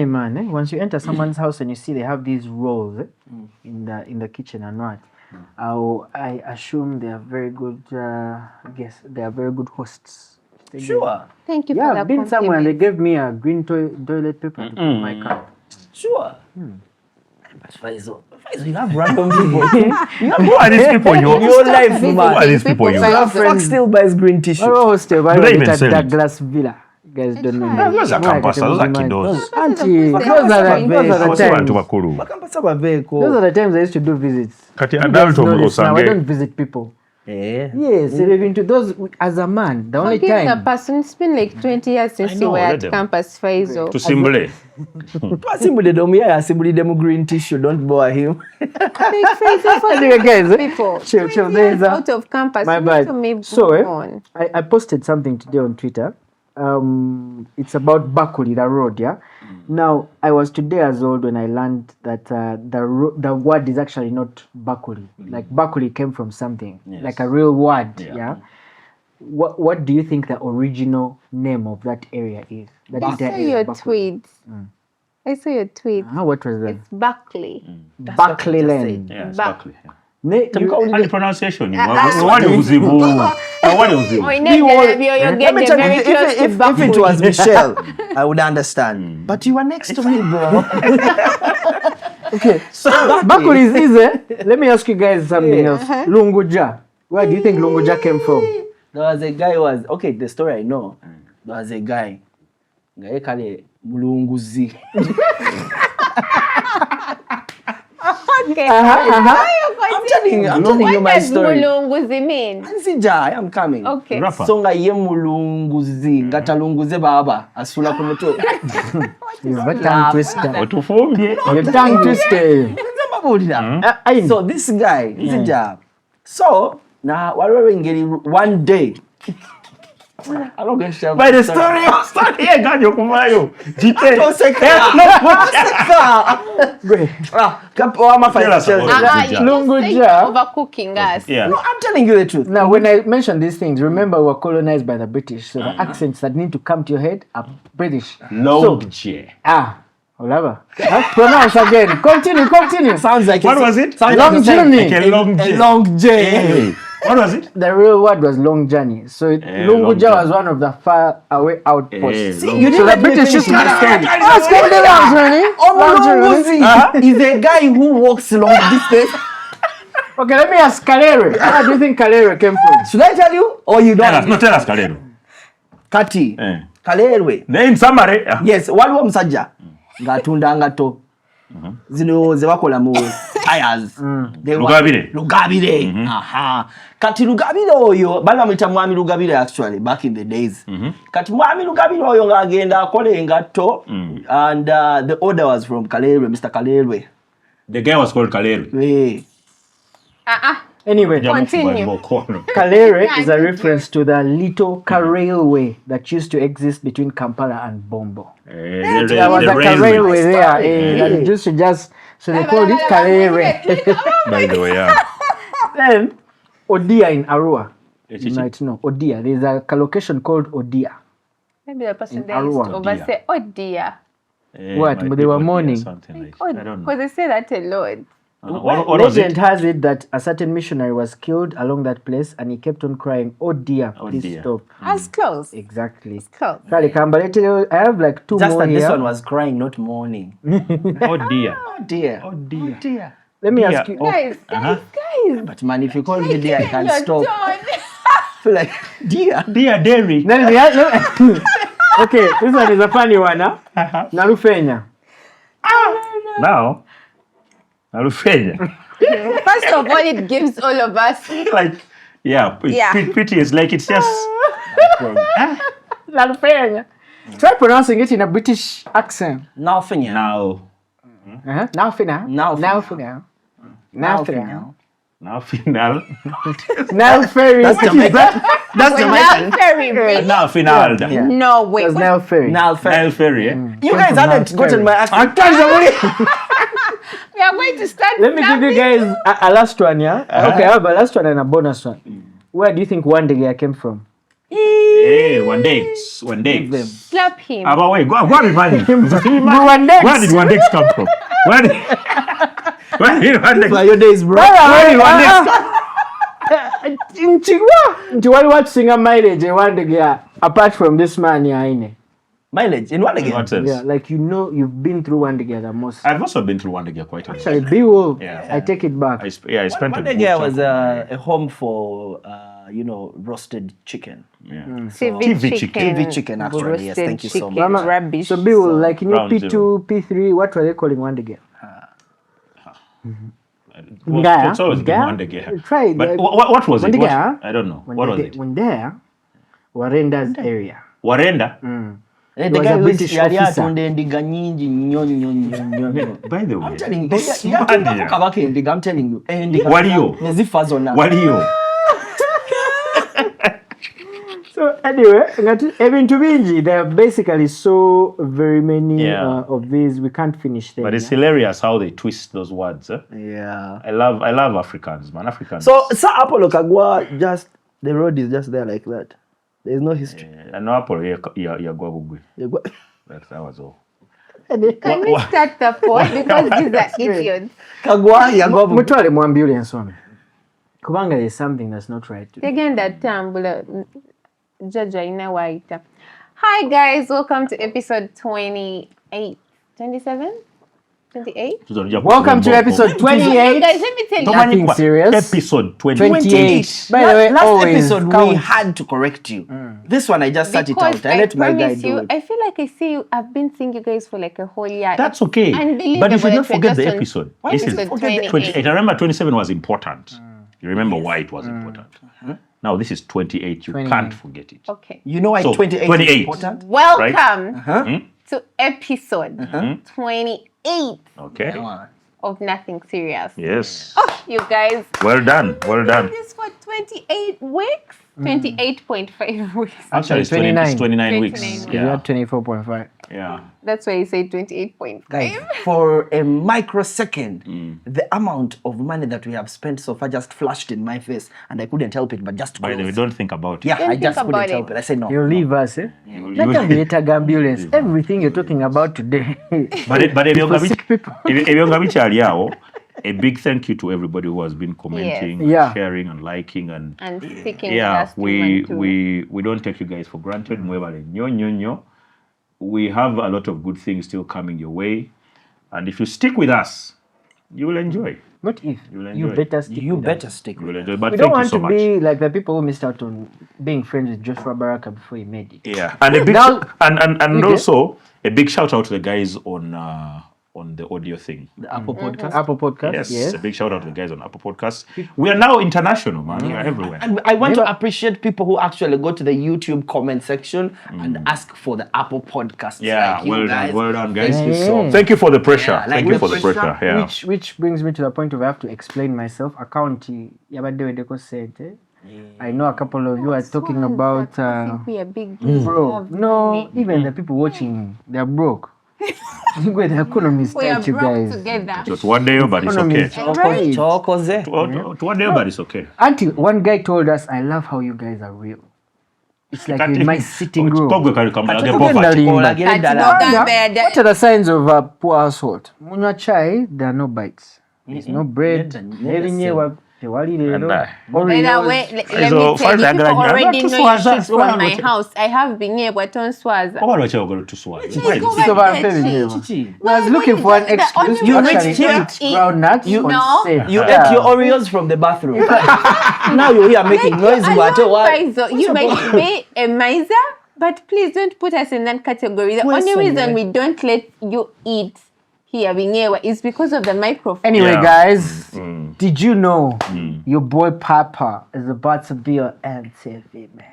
Man, once you enter someone's house and you see they have these roles in the kitchen and what, I assume they are very good. They are very good hosts. Sure. Thank you for that. I've been somewhere and they gave me a green toilet paper to put in my car. Sure. But Faizo, you have random people. Who are these people in your life, man? Who are these people? Your friend still buys green tissue. Oh, still buy Douglas Villa. Guys don't know. Those are campus, those are kiddos. Auntie, those are the times I used to do visits. Now I don't visit people. Yes, even to those as a man, the only time. The person, it's been like 20 years since you were at campus, Faizo. To Simbule. Simbule domia, Simbule demo green tissue, don't bore him. Guys, people. Chill. There's out of campus. My bad. So, I posted something today on Twitter. It's about Bakuli, the road, yeah? Now, I was 2 years old when I learned that the word is actually not Bakuli. Like, Bakuli came from something, like a real word, yeah? What do you think the original name of that area is? I saw your tweet. I saw your tweet. What was that? It's Buckley. Buckley Lane. Yeah, it's Buckley. And the pronunciation. What is it? If it was Michelle, I would understand. But you are next to me, bro. Okay, so Bakuli is easy. Let me ask you guys something else. Lunguja. Where do you think Lunguja came from? There was a guy who was, okay, the story I know. There was a guy. Guy called Mulunguzi. Okay. I'm telling you my story. What does Mulunguzi mean? I am coming. Okay. So nga ye mulunguzi, ngatalunguze baba, asula kumuto. You're tongue twister. Otufumbye. You're tongue twister. So this guy, this is job. So now one day. I'm not going to share by the story of study ganyo kumayo. Jite. Lunguja overcooking us. Yeah. No, I'm telling you the truth. Now, when I mention these things, remember we were colonized by the British, so the accents that need to come to your head are British. Longje. Olava. Pronounce again. Continue. Sounds like what was it? Long journey. Like a long journey. What was it? The real word was long journey. So Lunguja was one of the far away outposts. So the British used to is a guy who walks long distance. Okay, let me ask Kalere. Where do you think Kalere came from? Should I tell you or you don't? Tell us Kalere. Kati. Kalere. Name somebody. Yes, waliwo musajja ngatunda ngato. Zino zebakola mu tires. Lugabire. Aha. Kati Lugabire oyo bana mwita mwami Lugabire actually back in the days. Kati mwami Lugabire oyo ngagenda akole ngato and the order was from Kalere, Mr. Kalere. The guy was called Kalere. Anyway, continue. Kalere is a reference to the little car railway that used to exist between Kampala and Bombo. There was a car railway there. That used to so they called it Kalere. By the way, yeah. Then, Odia in Arua. You might know. Odia. There's a location called Odia. Maybe the person there used to oversay, oh dear. What? But they were mourning. I don't know. Because they say that a lot. Legend has it that a certain missionary was killed along that place and he kept on crying, oh dear, please stop. As close. Exactly. It's close. I have like two just more here. Just that this one was crying, not mourning. Oh dear. Let me ask you. Guys. But man, if you call me dear, I can't stop. I feel like, dear Derry. Okay, this one is a funny one, huh? Nalufenya. Now, Nalufenya. First of all, it gives all of us pretty. It's like it's just Nalufenya. Try pronouncing it in a British accent. Nalufenya. Nalufenya. Now final. Now ferry. That's Jamaican. That's Jamaican. Now ferry. Now final. Yeah. No way. Now ferry. Now ferry. You guys haven't gotten my accent. We are going to start. Let me give you guys a last one, yeah? Okay, I have a last one and a bonus one. Where do you think Wandegea came from? Hey, one day. Slap him. Wait, go and remind him. Wandex. Where did Wandex come from? Where did Wandex? Your days, bro. Where did Wandex come? Nti what singer mileage Wandegea apart from this man here? Mileage in what In again? what sense? Yeah, like you've been through Wandegea the most. I've also been through Wandegea quite a lot. Sorry, Bewo. Yeah. I take it back. I spent One a day good there chunk was of my- a home for roasted chicken. yeah. TV chicken. TV chicken, actually. Yes, thank you so much. Mama, rubbish. So Bewo, like in your Round P2, zero. P3, what were they calling Wandegea? Well, Ngaya? it's always been Ngaya? Wandegea. Try it, But like- what was it? Wandegea? I don't know. What was it? When there, Warenda's area. Warenda? The was guy a who British yali officer. atunda endiga nyingi nnyo. By the way, I'm telling you, this yatundako man, kabaka endiga, I'm telling you. Endiga Waliyo. nezifa zonna. Waliyo. So anyway, ebintu bingi, there are basically so very many Yeah. of these. We can't finish them. But it's yeah? hilarious how they twist those words. Eh? Yeah. I love Africans, man. Africans. So, Sir Apollo Kagwa, just the road is just there like that. There's no history. I know Apollo, yeah, go. That was all. Can we start the pod because these are idiots. Kagwa yagwa Mutwale mu ambulance wame. Kubanga there's something that's not right. Tegenda tambula jaja inawaita. Hi guys, welcome to episode 28. 27? 28? Welcome to episode 28. Guys, let me tell you. Nothing serious. Episode 28. By the way, last always episode we count. had to correct you. This one I just sat it Because out. I let my guy promise do you, it. I feel like I see you. I've been seeing you guys for like a whole year. That's okay. Unbelievable. But you should not It's forget the just on- episode. Why Listen, episode 28. 28? I remember 27 was important. You remember why it was important. Now this is 28. You 29. can't forget it. Okay. You know why So, 28 is 28. important? Welcome to episode 28 Okay. of Nothing Serious. Yes. Oh, you guys. Well done. Well done. This for 28 weeks? 28.5 weeks. Actually, it's 29 29 weeks. weeks. You Yeah. had 24.5. Yeah. That's why you say 28.5. Guys, for a microsecond, the amount of money that we have spent so far just flashed in my face, and I couldn't help it but just By the way, close. don't think about it. Yeah, Don't I just think about couldn't help it. it. I said no. You leave us, eh? You- That can be a ambulance. Everything you're talking about today. But For sick people. ebyonga bikyali awo, a big thank you to everybody who has been commenting, Yes. Yeah. sharing, and liking, and And sticking yeah, with us too. we don't take you guys for granted. Mwebale nyo. We have a lot of good things still coming your way, and if you stick with us, you will enjoy. Not if. You'll You enjoy. better stick You with better us. stick You with will it. enjoy. But We don't thank you want so to much. be like the people who missed out on being friends with Joshua Baraka before he made it. Yeah, and a big Now- and Okay. also a big shout out to the guys on the audio thing. The Apple Podcast. Apple Podcast, Yes, yes. a big shout out to the guys on Apple Podcasts. We are now international, man. We are everywhere. And I want to appreciate people who actually go to the YouTube comment section and ask for the Apple Podcast. Yeah, like you well guys. done, well done, guys. Thank you so much. Thank you for the pressure. Yeah, like Thank you the for the pressure. Yeah. Which brings me to the point where I have to explain myself. Account yabadde weddeko sente. I know a couple of you are talking about I think we are big deals. bro. Have No, money. even the people watching, they're broke. The economy is We are tight, you broke guys. together. So to one day, but it's Economy okay. is Right. Chokoze. To one day, but it's okay. Until one guy told us, I love how you guys are real. It's like you're in my sitting room. Kogwe kali kamala ge Kati poverty. kugenda Olagire Kati ddala. n'ogamba What are the signs of a poor household? Munywa chai, there are no bites. There's no bread. Ebinyeebwa tewali And, leero. By the Oreos. way, let So, me tell far you, as people I got, already I'm know not you too shoot swaza. from my What- house. I have been here, but on Swaza. Oba lwaki oyagala tuswale? Go Why back this? So there, I'm Chichi. feeling Chichi. I was looking for an excuse to You actually reached here. eat groundnuts You on know, set. You Yeah. ate your Oreos from the bathroom. Now you're here making noise. But You might be a miser, but please don't put us in that category. The only reason we don't let you eat here is because of the microphone. Anyway, Yeah. guys, did you know your boy Papa is about to be on MTV, man?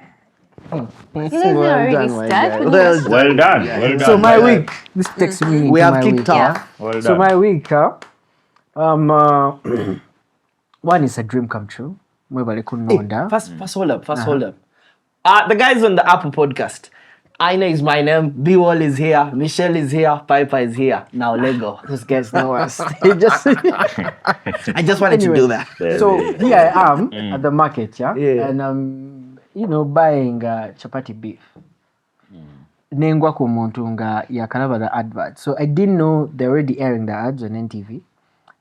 You guys are already started. Well done. Well done. So my week, this takes me into We have my kicked week. off. Well So done. my week, one is a dream come true. Mwebale kunonda. First hold up. The guys on the Apple Podcast, Aina is my name. B-Wall is here. Michelle is here. Piper is here. Now Lego. This guy's no worse. He just I just wanted to do that. So here I am at the market, yeah, Yeah. and I'm buying chapati beef. Nengwa ku muntu nga yakalaba the advert. So I didn't know they're already airing the ads on NTV.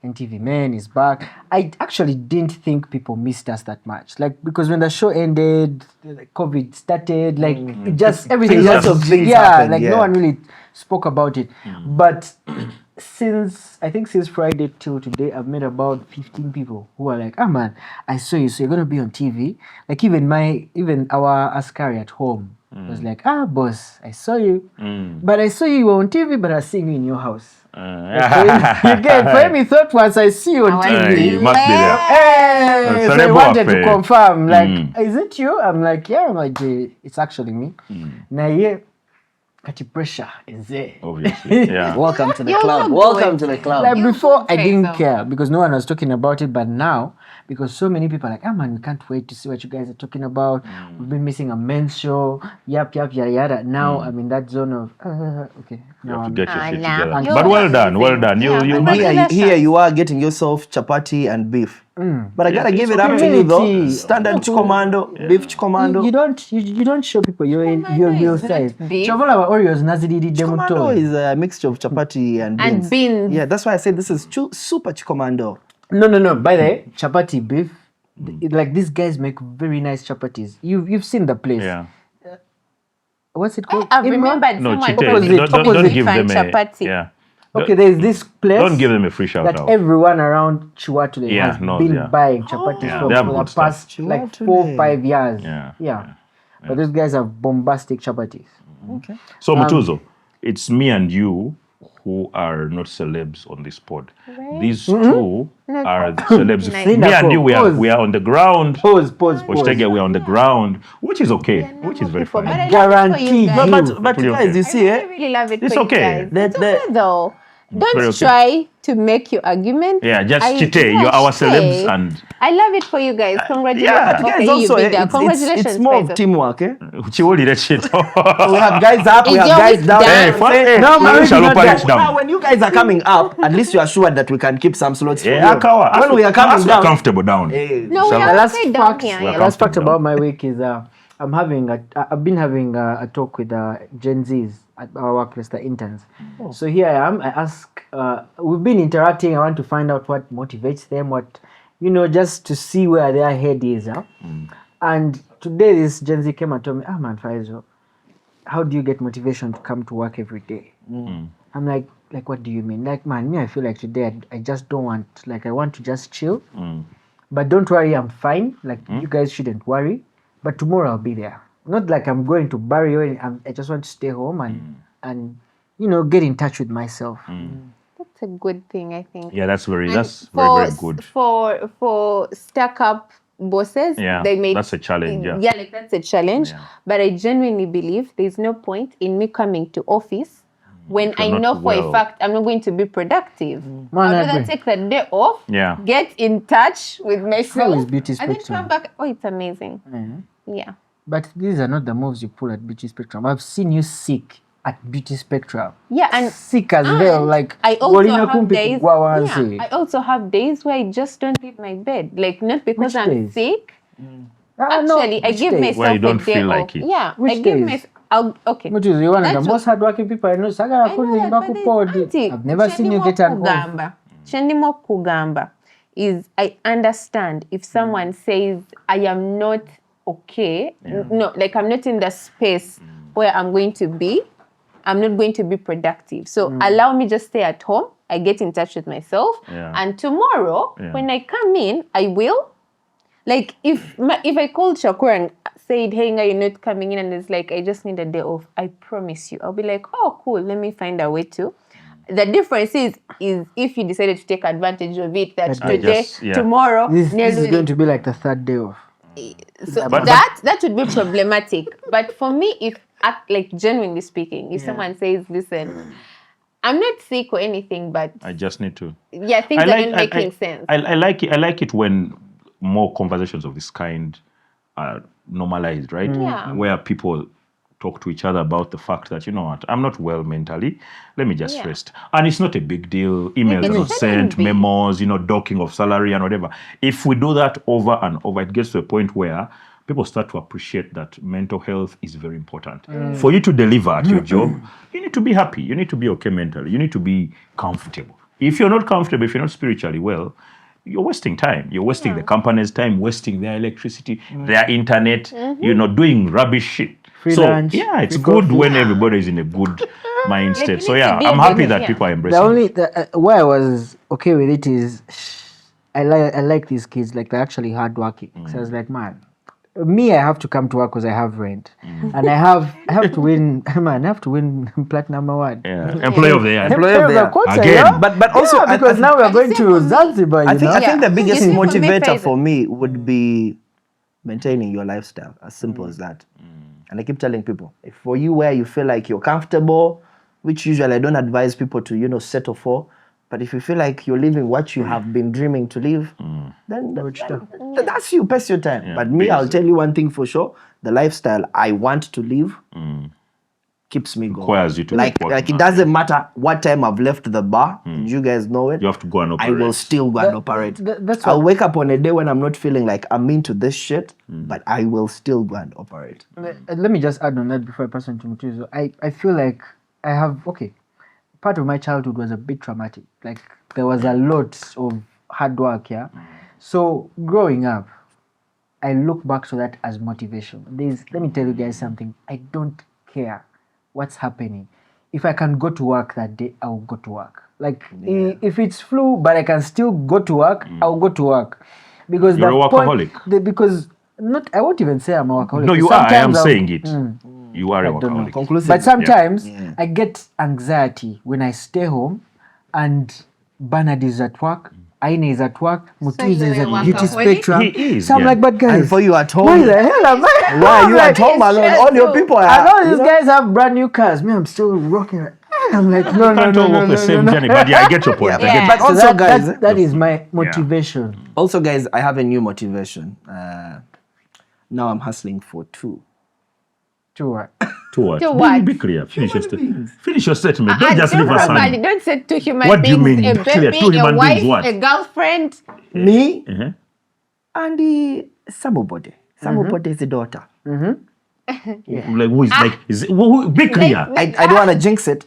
NTV Man is back. I actually didn't think people missed us that much. Like, because when the show ended, like, COVID started, like, it just, everything Lots just, of things yeah, happened, like, yeah. no one really spoke about it. But since Friday till today, I've met about 15 people who are like, ah, man, I saw you, so you're going to be on TV. Like, even our Askari at home was like, ah, boss, I saw you. But I saw you were on TV, but I was seeing you in your house. For him, he thought once I see you on TV, you must be there. Hey, so he Celebo wanted to affair. confirm, like, is it you? I'm like, yeah. I'm like, it's actually me. Now, yeah, kati pressure is there. Obviously, yeah. Welcome to the You're club. so Welcome good. to the club. Like You before, could I didn't say so. care because no one was talking about it. But now, because so many people are like, ah, man, we can't wait to see what you guys are talking about. We've been missing a men's show. Yada, yada. Now I'm in that zone of, okay. You Now have to I'm get your shit nah. together. You're But well done, amazing. well done. Yeah, You And congratulations. here you are getting yourself chapati and beef. But I gotta Yes, give it's it up to you though. Community. Standard Chikomando, beef Chikomando. you don't show people your Commando real is not size. beef. Chovola wa Oreos nazididi Chikomando demuto. is a mixture of chapati and beans. And beans. Yeah, that's why I said this is super Chikomando. No. By the way, chapati beef. Like these guys make very nice chapatis. You've seen the place. Yeah. What's it called? I've Imran? remembered No, someone Chite, Opposite, don't opposite. give them and a chapati. yeah. Okay, there's this place. Don't give them a free shout that out. everyone around Chiwatule Yeah, has knows, been yeah. buying chapatis Yeah, from they have for the good stuff. past like Chiwatule. 4-5 years. Yeah. But those guys have bombastic chapatis. Okay. So Mutuzo, it's me and you who are not celebs on this pod. Right. These two No. are celebs. Nice. Me and you, Pause. we are on the ground. Pause. Oshitege, we are on the ground, which is okay, which is very People, fine. but I love it for you Guaranteed. guys. No, But Pretty guys, okay. you see, I really love it It's for okay. you guys. It's okay though. Don't Very okay. try to make your argument. Yeah, just Chite, yeah, you're our Chite. celebs and I love it for you guys. Congratulations. yeah. guys, Okay, also, you've been there. it's Congratulations. more of Faisal. teamwork, eh? Chiwolire shit. We have guys up, we Is have your guys week down. done? Hey, No, we man, shall not open that. it down. Now, when you guys are coming up, at least you are sure that we can keep some slots for Yeah, you. When we are coming we're down, comfortable down. No, we Shall- are last okay fact, down here. We're Yeah. last fact comfortable. about my week is I've been having a talk with Gen Zs at our workplace, the interns. So here I am. I ask. We've been interacting. I want to find out what motivates them. What just to see where their head is. Huh? And today this Gen Z came and told me, "Ah, man, Faisal, how do you get motivation to come to work every day?" I'm like, what do you mean? Like, man, me, I feel like today I just don't want. Like, I want to just chill. But don't worry, I'm fine. Like, you guys shouldn't worry. But tomorrow I'll be there. Not like I'm going to bury you. I just want to stay home and get in touch with myself. That's a good thing, I think. Yeah, that's very And very good. For stuck up bosses, Yeah, they may that's a challenge, yeah. Yeah, like that's a challenge. Yeah. But I genuinely believe there's no point in me coming to office when I you're know not for a well. fact I'm not going to be productive. Man, I'd I rather agree. take the day off, Yeah. get in touch with myself, How is Beauty and then Spectrum? come back. Oh, it's amazing. Yeah. But these are not the moves you pull at Beauty Spectrum. I've seen you sick at Beauty Spectrum. Yeah, and Sick as well. Like, I also Golina have kumpi days. kugwa wansi. Yeah, I also have days where I just don't leave my bed. Like not because Which I'm days? sick. Ah, no, Actually, I which give days? myself Where you don't a day feel like off. it. Yeah, Which I give days? myself. Okay. Which is one of the That's most hardworking people I know. Saga I know kulimba that, but kupodi. auntie, I've never seen you chendimo get an off. kugamba. Chendimo kugamba is I understand if someone says I am not okay. No, like I'm not in the space where I'm going to be. I'm not going to be productive. So allow me just stay at home. I get in touch with myself. Yeah. And tomorrow, Yeah. when I come in, I will. Like if I called Shakur and said, "Hey, Nga, you're not coming in," and it's like I just need a day off, I promise you, I'll be like, "Oh, cool. Let me find a way to." The difference is if you decided to take advantage of it, that I today, just- yeah. tomorrow, This is Neluli- going to be like the third day off. so But- that would be problematic. But for me, if like genuinely speaking, if someone says, "Listen, I'm not sick or anything, but I just need to. yeah, things aren't making sense." I like it. I like it when more conversations of this kind are normalized, right? Yeah. Where people talk to each other about the fact that, you know what, I'm not well mentally. Let me just rest. And it's not a big deal. Emails are not sent, memos, you know, docking of salary and whatever. If we do that over and over, it gets to a point where people start to appreciate that mental health is very important. For you to deliver at your job, you need to be happy. You need to be okay mentally. You need to be comfortable. If you're not comfortable, if you're not spiritually well, you're wasting time. You're wasting the company's time, wasting their electricity, their internet, you know, doing rubbish shit. Free so, lunch, yeah, it's free good coffee. when everybody is in a good mindset. Like, So, you need to yeah, be I'm a happy good- that yeah. people are The embracing only it. why I was okay with it is I like these kids, like they're actually hardworking. So I was like, man, me, I have to come to work because I have rent, and I have to win. Man, I have to win platinum award. Yeah. Employee of the year. Employee of the year. Quarter, Again. yeah? But also, Yeah, because now we're going to Zanzibar. I think Yeah. the biggest You see, for me, motivator Faisal- for me would be maintaining your lifestyle. As simple as that. And I keep telling people, if for you where you feel like you're comfortable, which usually I don't advise people to, you know, settle for, but if you feel like you're living what you have been dreaming to live, then that's you, pass your time. Yeah, but me, I'll basic. tell you one thing for sure: the lifestyle I want to live keeps me going. Requires you to like keep working it hard. doesn't matter what time I've left the bar. And you guys know it. You have to go and I operate. will still go and operate. that's I'll what- wake up on a day when I'm not feeling like I'm into this shit, but I will still go and operate. Let me just add on that before I pass on to Mutizo. I feel like I have part of my childhood was a bit traumatic. Like there was a lot of hard work, yeah. So growing up, I look back to that as motivation. Let me tell you guys something. I don't care what's happening. If I can go to work that day, I will go to work. Like if it's flu, but I can still go to work, I'll go to work. Because You're the a workaholic. because not, I won't even say I'm a workaholic. No, you are. I am Sometimes I'll- saying it. You are a I don't know. workaholic. Conclusive. But sometimes Yeah. I get anxiety when I stay home and Bernard is at work, Aina is at work, Mutiza you're is a at Beauty workaholic? Spectrum. He is, So I'm yeah. like, but guys, And for you at home, why the hell am I? why are you I'm at home it's alone? All your stressful. people are. I know you these know? guys have brand new cars. Me, I'm still rocking. I'm like, no, Can't all walk the same journey, but yeah, I get your point. I Yeah. get But So also, guys, that is my motivation. also, guys, I have a new motivation. Now I'm hustling for two. To what? To what? To what? Be clear. Finish your statement. Don't just leave us hanging. Don't say two human What do you beings, mean? a Clear, baby, two human a wife, beings, what? a girlfriend. Me Uh-huh. and somebody. Somebody is the daughter. Like who is like? Be clear. Like, I don't want to jinx it.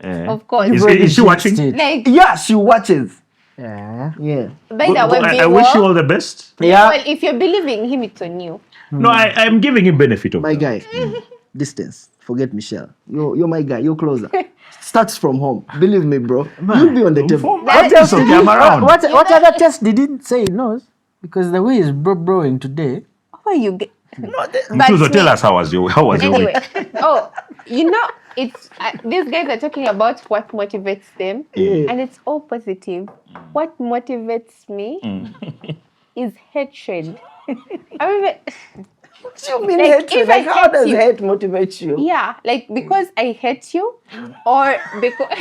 of course. Is she watching? Like, Yeah, she watches. Yeah. Yeah. by the way, I wish you all the best. Yeah. well, if you're believing him, it's on you. No, I'm giving him benefit of My doubt. guy. Distance. Forget Michelle. You're my guy. You're closer. Starts from home. Believe me, bro. You'll be on the table. What else okay, did I'm around. what other test did he say he knows? Because the way he's broing today. How are you get? Mtuzo, tell us how was your Anyway, week? you know, it's these guys are talking about what motivates them, and it's all positive. What motivates me is hatred. I mean, What do you mean Like, hatred? if I Like, how hate does you- hate motivate you? yeah, like because I hate you, or because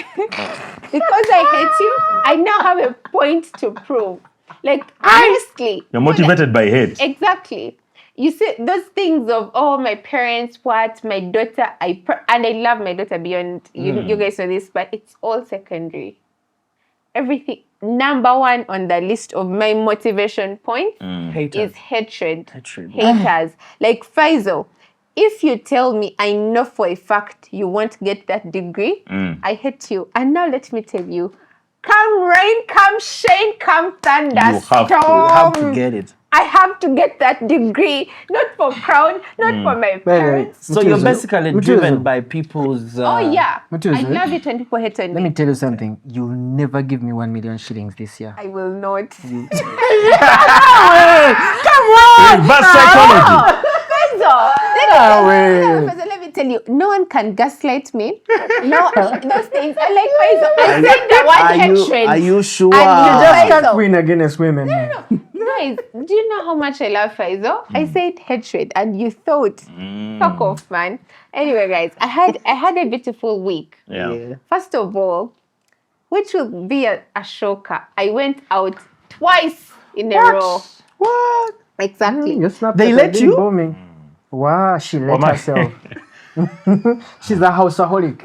because I hate you, I now have a point to prove. Like honestly, You're motivated by hate. exactly. You see those things of my parents, what my daughter, and I love my daughter beyond you guys know this, but it's all secondary. Everything number one on the list of my motivation point Haters. is hatred. Hatred. Haters. Like Faisal, if you tell me I know for a fact you won't get that degree, I hate you. And now let me tell you, come rain, come shine, come thunderstorm. You have to get it. I have to get that degree, not for crown, not for my parents. So you're Mutizo, basically Mutizo. driven by people's. Oh yeah, Mutizo, I love it when people hate on Let me me. tell you something. You'll never give me 1 million shillings this year. I will not. Reverse psychology. Faisal, let me tell you, no one can gaslight me. No, those things. I like Faisal. I said the word hatred. Are you sure? And you Just Faisal. can't win against women. Guys, do you know how much I love Faisal? I said hatred, and you thought, fuck off, man. Anyway, guys, I had a beautiful week. Yeah. First of all, which will be a shocker, I went out twice in a row. What? Exactly. Your Snapchat They has let been you? booming. Wow, she let my- herself. She's a houseaholic.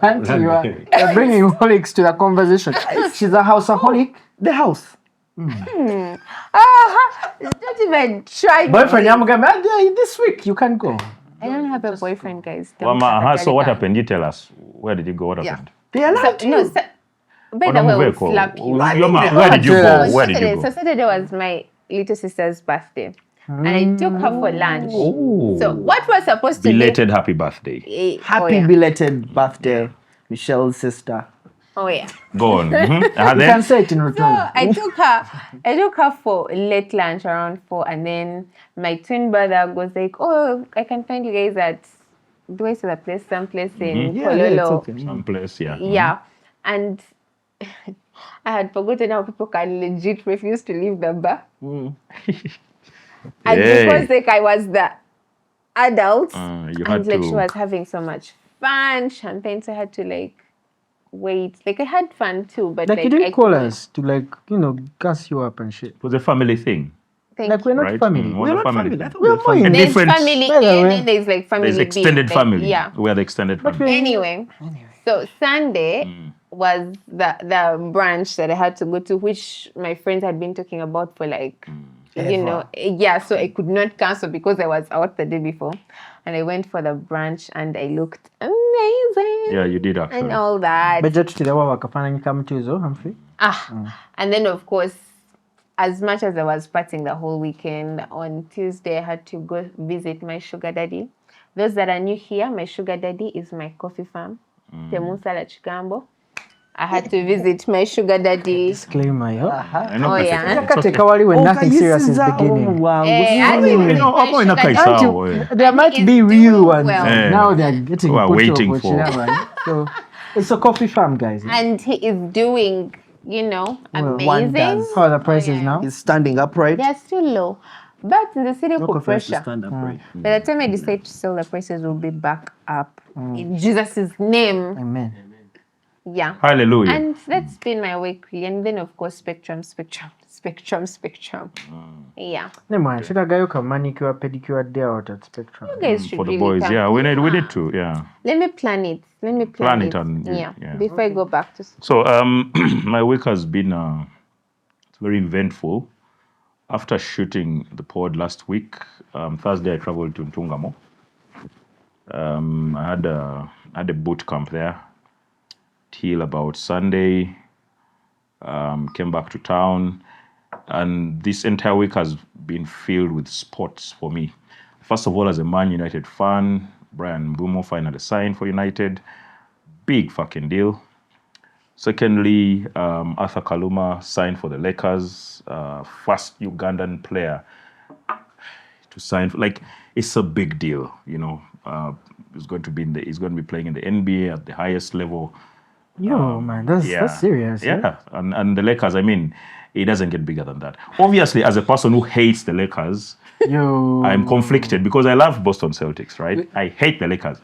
Auntie, you're bringing holics to the conversation. She's a houseaholic. The house. Don't even try. Boyfriend, I'm going this week. You can go. I don't have a boyfriend, guys. So what happened? You tell us. Where did you go? What happened? They allowed you. No, by the way, we'll slap you. Where did you go? Where did you So go? Saturday was my little sister's birthday. And I took her for lunch. Oh. So what was supposed to Belated happy birthday. be... Happy belated birthday, Michelle's sister. Oh, yeah. Go on. You can say it in return. So I took her for late lunch around 4, and then my twin brother was like, "Oh, I can find you guys at do I say the place? Someplace in Kololo." Someplace, yeah. Yeah, and I had forgotten how people can legit refuse to leave the bar, and because like I was the adult, you and had like to... she was having so much fun, champagne, so I had to like wait. Like I had fun too, but Like you didn't call us to gas you up and shit. It was a family thing. Like we're not right? family. We're not family. We're more in There's different... family By the A, way, and there's like family There's B. extended like, family. Yeah. We are the extended family. Anyway, so Sunday was the brunch that I had to go to, which my friends had been talking about for like, so I could not cancel because I was out the day before. And I went for the brunch and I looked amazing. Yeah, you did actually. And all that. Budget tuliwa wakafanya mtuzo, Humphrey. And then of course, as much as I was partying the whole weekend, on Tuesday I had to go visit my sugar daddy. Those that are new here, my sugar daddy is my coffee farm, Temusa La Chigambo. I had to visit my sugar daddy. Disclaimer, yo. I know. Oh, yeah. Katekawali when nothing serious is beginning. There might be real ones. Now they're getting are put waiting up, for- So it's a coffee farm, guys. And he is doing, amazing. wonders. How are the prices now? He's standing upright. They're still low. But in the city No for confess to pressure. stand upright. By the time I decide to sell, the prices will be back up. In Jesus' name. Amen. Yeah. Hallelujah. And that's been my week. And then, of course, Spectrum. Yeah. Never should I go manicure, pedicure there out at Spectrum? You guys should For the really boys, come. yeah. We need to, yeah. Let me plan it. Plan it and yeah. yeah. Before I go back to school. So my week has been very eventful. After shooting the pod last week, Thursday I traveled to Ntungamo. I had a boot camp there till about Sunday. Came back to town, and this entire week has been filled with sports for me. First of all, as a Man United fan, Brian Mbumo finally signed for United. Big fucking deal. Secondly, Arthur Kaluma signed for the Lakers. First Ugandan player to sign. It's a big deal, He's going to be playing in the NBA at the highest level. Yo, man, that's serious. Yeah, and the Lakers, it doesn't get bigger than that. Obviously, as a person who hates the Lakers, I'm conflicted because I love Boston Celtics, right? I hate the Lakers.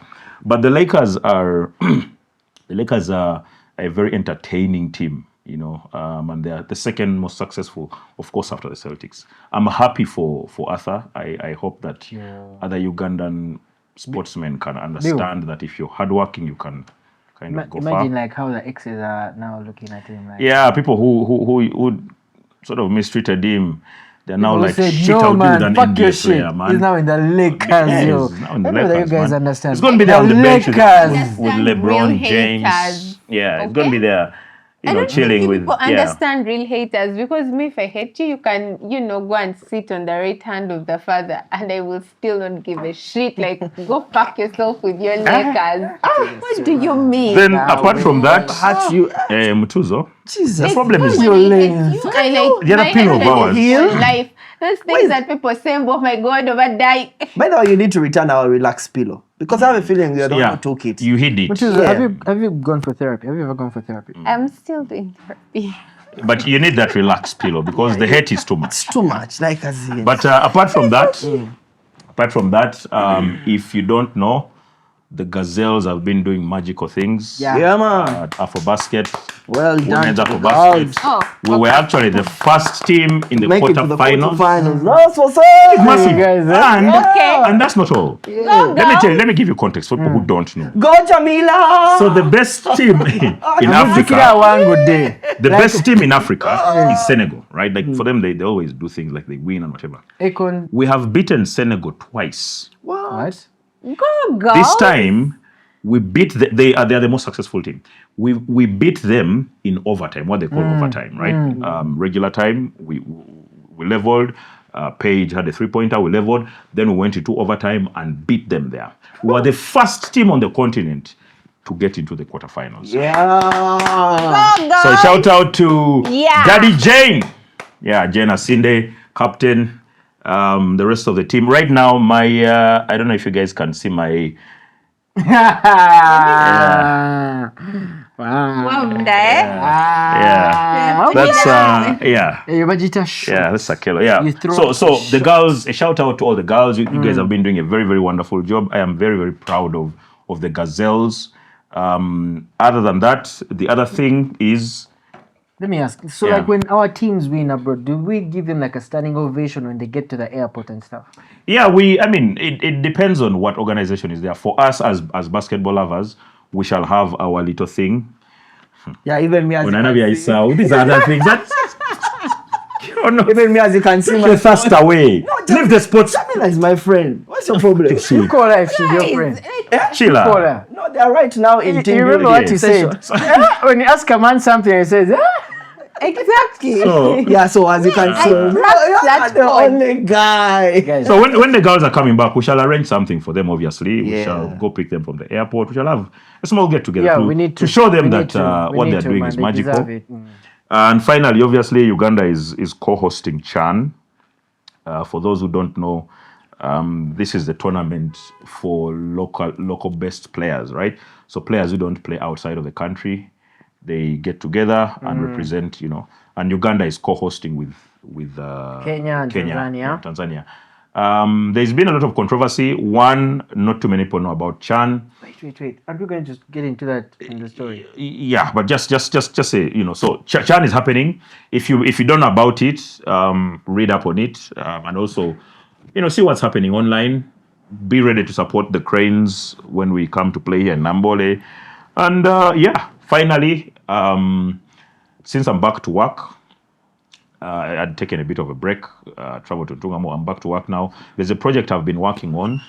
But the Lakers are a very entertaining team, and they're the second most successful, of course, after the Celtics. I'm happy for Arthur. I hope that other Ugandan sportsmen can understand that if you're hardworking, you can kind of go far. Imagine like how the exes are now looking at him. Like, Yeah, people who sort of mistreated him, they're now like, said, shit, no, I'll do man, with an fuck your NBA player, shit. man. He's now in the Lakers, yo. He's now in the I know that Lakers, you guys man. understand. He's going to be there on the bench with Lakers. LeBron Real James. haters. Yeah, he's Okay? going to be there, I don't chilling think with. people Yeah. understand real haters, because me, if I hate you, you can, go and sit on the right hand of the Father, and I will still not give a shit. Like, go fuck yourself with your Lakers. What do you mean? Then, apart from that, Hurt you. Mutuzo, Jesus. the problem is your lane. I like The other my pillow husband bowers. is your life. Those things that people say, oh my God, over die. By the way, you need to return our relaxed pillow because I have a feeling you're the one who took it. You hid it. Which is, Yeah. have you gone for therapy? Have you ever gone for therapy? I'm still doing therapy. But you need that relaxed pillow because the hate is too much. It's too much. Like as in. But apart from that, if you don't know, the Gazelles have been doing magical things. Yeah. Yeah, man. At AfroBasket. Well done. Women's to Aqua the Basket. girls. Oh, We were actually the first team in the Make it to the quarterfinals. quarterfinals. That's what's up. Massive. guys, And that's not all. Let me give you context for people who don't know. Go Jamila. So the best team in Kila Africa, wangu day. the best team in Africa is Senegal, right? Like for them, they always do things like they win and whatever. Akon. We have beaten Senegal twice. What? Go, girl. This time, we beat they are the most successful team. We beat them in overtime, what they call overtime, right? Regular time, we leveled. Page had a 3-pointer, we leveled. Then we went into overtime and beat them there. We were the first team on the continent to get into the quarterfinals. Yeah. Go, girl. So shout out to Yeah. Daddy Jane. Yeah, Jane Asinde, captain. The rest of the team. Right now, my I don't know if you guys can see my Wow, yeah. That's yeah. Yeah, that's Sakelo. Yeah. You throw So the girls, a shout out to all the girls. You guys have been doing a very, very wonderful job. I am very, very proud of the gazelles. Other than that, the other thing is Let me ask. So, Yeah. like, when our teams win abroad, do we give them like a standing ovation when they get to the airport and stuff? yeah, it depends on what organization is there. For us as basketball lovers, we shall have our little thing. Yeah, even me as you can see. These are other things. That's Even me as you can see. the fast away. Leave the sports. Jamila is my friend. What's your problem? You call her if she's your friend. Call Chilla. her. No, they are right now in team You remember building what you said? session. When you ask a man something, he says, Exactly. So, Yeah, so as you can see, That's that the point. only guy. guys, So when the girls are coming back, we shall arrange something for them. Obviously, we Yeah. shall go pick them from the airport. We shall have a small get together yeah, to, we need to show them we that need to- we what need they're to, doing man, is they magical. deserve it. And finally, obviously, Uganda is co-hosting CHAN. For those who don't know, this is the tournament for local best players, right? So players who don't play outside of the country, they get together and represent, and Uganda is co-hosting with Kenya and Tanzania. Tanzania. There's been a lot of controversy. One, not too many people know about CHAN. Wait. Are we going to get into that in the story? Yeah, but just say, so CHAN is happening. If you don't know about it, read up on it, and also, see what's happening online. Be ready to support the Cranes when we come to play here in Nambole. And finally, since I'm back to work, I had taken a bit of a break, traveled to Ntungamo. I'm back to work now. There's a project I've been working on,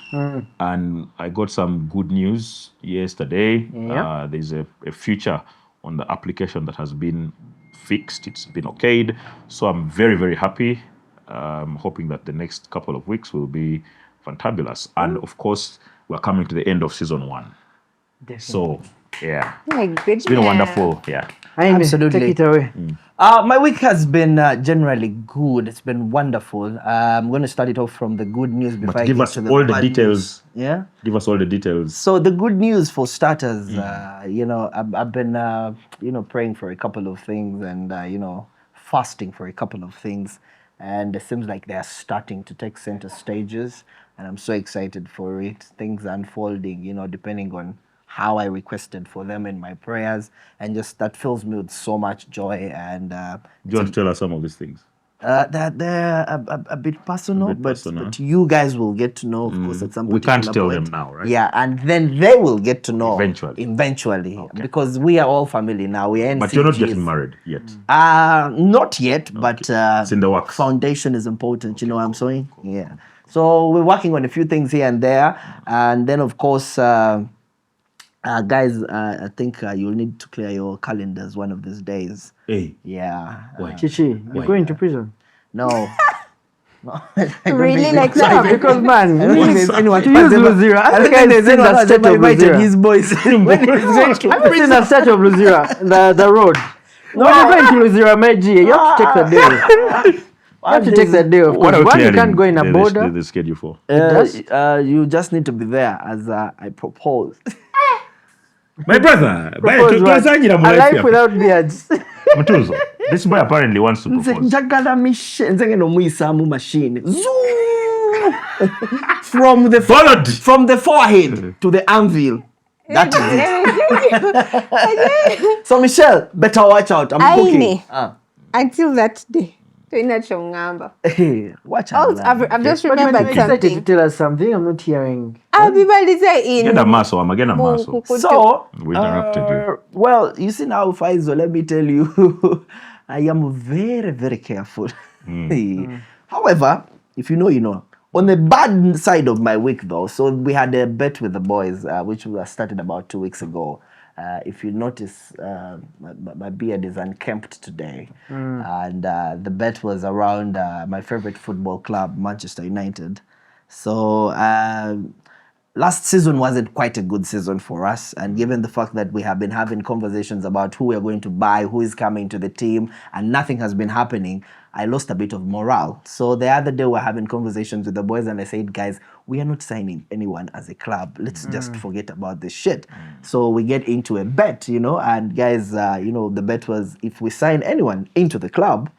and I got some good news yesterday. Yeah. There's a feature on the application that has been fixed. It's been okayed. So I'm very, very happy. Hoping that the next couple of weeks will be fantabulous. And of course, we're coming to the end of season 1. So, yeah. My goodness. It's been wonderful. Yeah. Absolutely. Take it away. My week has been generally good. It's been wonderful. I'm going to start it off from the good news before But I give get us to the all the bad details. news. Yeah. Give us all the details. So the good news for starters, I've been, praying for a couple of things and, fasting for a couple of things. And it seems like they're starting to take center stages. And I'm so excited for it. Things unfolding, depending on how I requested for them in my prayers. And just that fills me with so much joy. And Do you want to tell us some of these things? that they're a bit personal, bit personal. but you guys will get to know, of course, at some We can't particular tell point. them now, right? Yeah, and then they will get to know Eventually. Okay. because we are all family now. We But you're not getting married yet. Not yet, but It's in the works. foundation is important. You know what I'm saying? Yeah. So we're working on a few things here and there, and then of course. Guys, I think you'll need to clear your calendars one of these days. Hey. Yeah. Why? Chichi, you're going to prison. No. No. I don't Really think like there's- that? Yeah, because man, I don't think there's anyone. to use Luzira. I think I've seen the statue of invited Luzira. his boys. When he's going to I've seen the statue of Luzira, the road. When you're going to Luzira Meiji, you have to take the day. You have to take the day, of What course. are we One, you clearing can't go in a the border. the schedule for? You just need to be there as I proposed. My brother, Propose what? A life without beards. Mutuzo, this boy apparently wants to Nze propose. njagala nze ngenda omuyisaamu machine. Zoom! From the Followed. from the forehead to the anvil. That is it. Let me give you. So Michelle, better watch out. I'm cooking. Until that day. Watch out. I've just remembered Excited to something. tell us something. I'm not hearing. Get a muscle. I'm again a muscle. So, We interrupted you. well, you see now, Faizo, let me tell you, I am very, very careful. However, if you know, you know. On the bad side of my week, though, so we had a bet with the boys, which we started about 2 weeks ago. If you notice, my beard is unkempt today. And the bet was around my favorite football club, Manchester United. So last season wasn't quite a good season for us. And given the fact that we have been having conversations about who we're going to buy, who is coming to the team, and nothing has been happening, I lost a bit of morale. So the other day we're having conversations with the boys and I said, guys, we are not signing anyone as a club. Let's just forget about this shit. So we get into a bet, you know, and guys, you know, the bet was if we sign anyone into the club,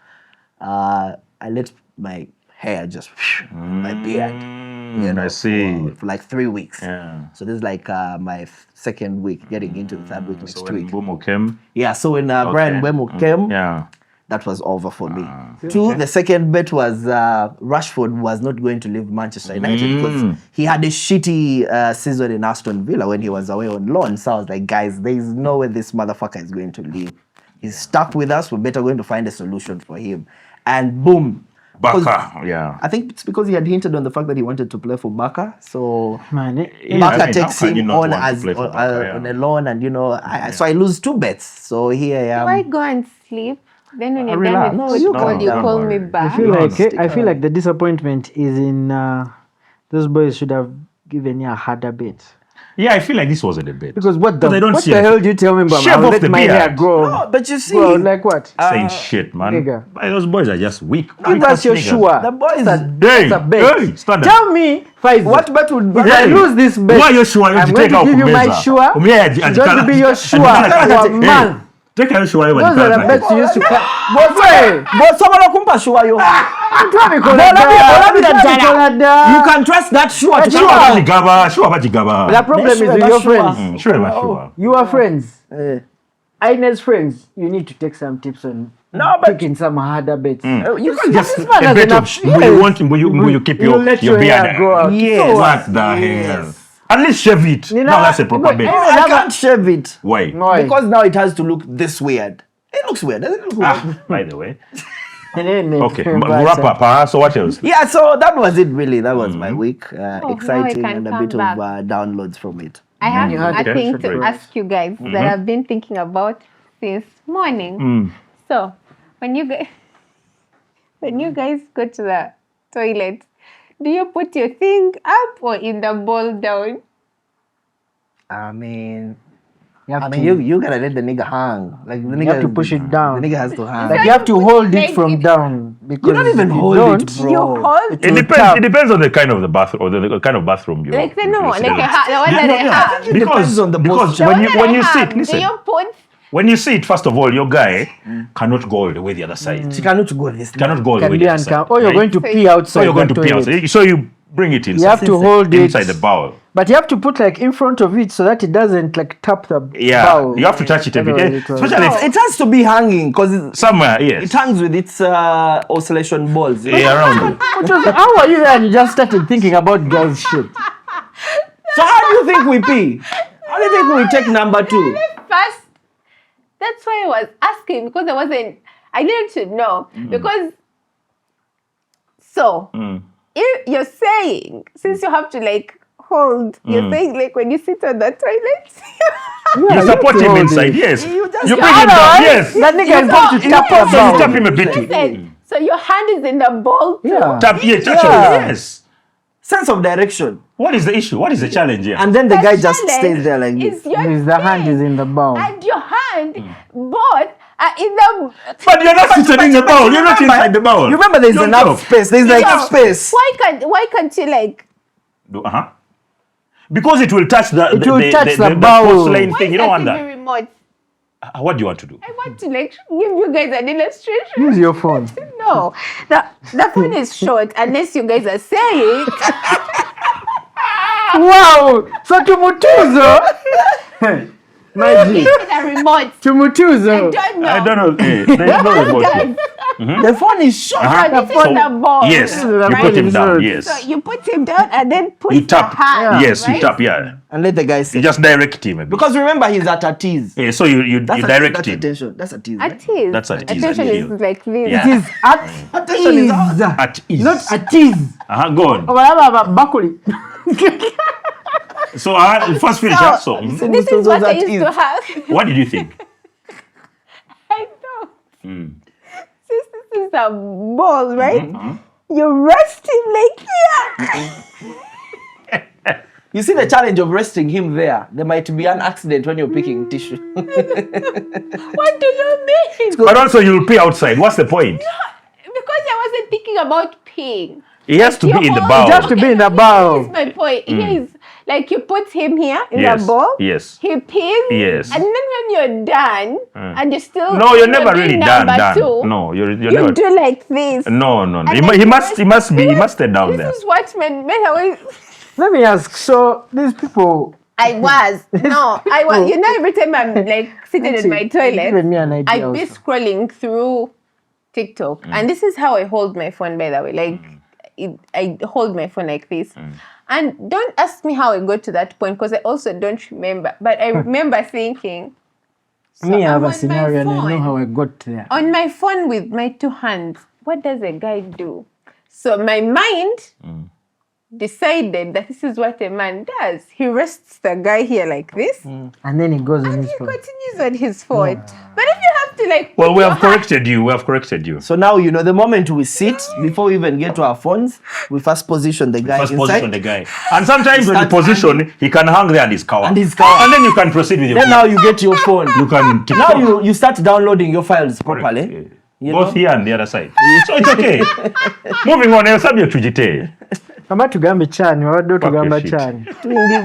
I let my hair just, my beard. You know, I see. for like 3 weeks. Yeah. So this is like my second week, getting into the third week next So when week. Bumo came, Yeah, so when Brian Wemo came, yeah. that was over for me. Two, the second bet was Rashford was not going to leave Manchester United because he had a shitty season in Aston Villa when he was away on loan. So I was like, guys, there is no way this motherfucker is going to leave. He's stuck with us. We're better going to find a solution for him. And boom. Baka, yeah. I think it's because he had hinted on the fact that he wanted to play for Baka. So Man, Baka takes how can you him not on want to as play for Baka, on a loan, and you know, so I lose 2 bets. So here I am. Do I go and sleep? Then when you're relax. done No, with you football, calm you down. call Don't me worry. back. I feel like the disappointment is in those boys should have given you a harder bet. Yeah, I feel like this wasn't a bet. Because what the But I don't see hell it. do you tell me about? Shave I'll off let the my hair beard. grow. No, but you see, Bro, like what? Saying shit, man. nigga. Those boys are just weak. Give us your sure. the boys. Hey, That's a bet. hey, stand up. Tell me, Faiz, What bet would if I lose this bet, Why you sure? I'm going to give you my sure. It's going to be your sure for a month. Take your sure. Those are the bets you used to cut. But someone kumpa sure you. You can trust that sure. to Sure. come. The problem is with your friends. Sure. You are friends. Ines friends, you need to take some tips on taking some harder bets. You can Just This man a has bit enough- of will you keep You your let your your hair beard? grow out. Yes. What the hell? At least shave it. You know, Now that's a proper bet. I can't shave it Why? Why? because now it has to look this weird. It looks weird, doesn't it look weird? By the way. Okay, Okay, wrap up. So what else? Yeah, so that was it really. That was my week. now we Exciting can and a come bit back. of downloads from it. I have Okay. a thing Great. to ask you guys that I've been thinking about since morning. So when you guys go to the toilet, do you put your thing up or in the bowl down? I mean, you you gotta let the nigga hang. Like the nigga have to push it down. The nigga has to hang. Like you have to hold it Like from it- down because You don't even if you hold don't, it, bro. You hold It It will depends. tap. It depends on the kind of the bathroom or the kind of bathroom you. like the no, you like sit in. the one that they have. It depends on the because posture. The when one you that when they you have, sit, listen. do you put? When you sit, first of all, your guy cannot go all the way the other side. She cannot go this. Cannot go all the can way be the other side. uncomfortable. Or you're right? going to pee outside. So you're going the to pee toilet. outside. So you bring it inside. You have to hold it inside the bowl. But you have to put like in front of it so that it doesn't like tap the Yeah, bowl. you have to touch it every day, Otherwise it will- especially if It has to be hanging because somewhere. Yes, it hangs with its oscillation balls. yeah, around it. Which was, how are you there and you just started thinking about girls shit? So how do you think we pee? How do you think we take number 2? First, that's why I was asking because I needed to know because so if you're saying since you have to like hold, you're saying like when you sit on the toilet. You support him inside. Yes, you bring him down. Yes, That nigga is going to tap the so you bowl. tap him a bit. Listen, so your hand is in the bowl too. Yeah. Tap, yeah, touch Yeah. him. Yes. Sense of direction. What is the issue? What is the challenge here? And then the guy just challenge stays there like this. is your Is the hand is in the bowl. and your hand both are in the. But you're not sitting in the bowl. You're not inside the bowl. You remember there's Don't enough joke. space. There's like No. space. Why can't you like? Uh-huh. Because it will touch the will touch the bowl. porcelain Why thing. You don't want can't it that. be remote? What do you want to do? I want to like give you guys an illustration. Use your phone. No, the phone is short unless you guys are saying. Wow! So Tumutuzo, My G. The remote. Tumutuzo. I don't know. There's no remote. The phone is short. So this is the ball. Yes, you right? put him down. So Yes. So you put him down and then put You the tap. hand. Yes, right? you tap. Yeah. And let the guy say. You just direct him a bit. Because remember, he's at ease. Yeah, so you direct that's him. attention. That's a tease. At ease. That's at ease. Attention is like this. Yeah. It is at Attention is ease. At ease. Not at ease. Go on. Bakuli. So first finish. So This is what I used to have. what did you think? I know. Since this is a ball, right? You rest him like here. You see the challenge of resting him there. There might be an accident when you're picking tissue. What do you mean? But also you'll pee outside. What's the point? Because I wasn't thinking about peeing. He has to be in the It bowl. It has to be in the bowl. That's my point. Here is like you put him here in Yes, the bowl. yes. He pees. Yes. And then when you're done, and you still No, you're never doing really number done. two, No, you're you never. do like this. No. And He then must stay down there. This is what men always. Let me ask. So these people. I was. You know, every time I'm like sitting in my toilet, Given me an idea I'd be also. scrolling through TikTok. And this is how I hold my phone, by the way. Like, I hold my phone like this. And don't ask me how I got to that point because I also don't remember. But I remember thinking, so Me, I have I'm a on my scenario and I know phone. how I got there. On my phone with my two hands, what does a guy do? So my mind decided that this is what a man does. He rests the guy here like this, And then he goes on and his he phone. continues on his phone. But if you have to like, Well, put we your have corrected you. We have corrected you. So now, you know, the moment we sit, before we even get to our phones, we first position the guy First inside. position the guy. And sometimes when you Start position, he can hang there and his cover. And his cover. And then you can proceed with your Then now you get your phone. You can Now you start downloading your files properly. You both know? here and the other side. So it's okay. Moving on, el subject tujite. Kama tugambe chani, wado tugamba shit. chani.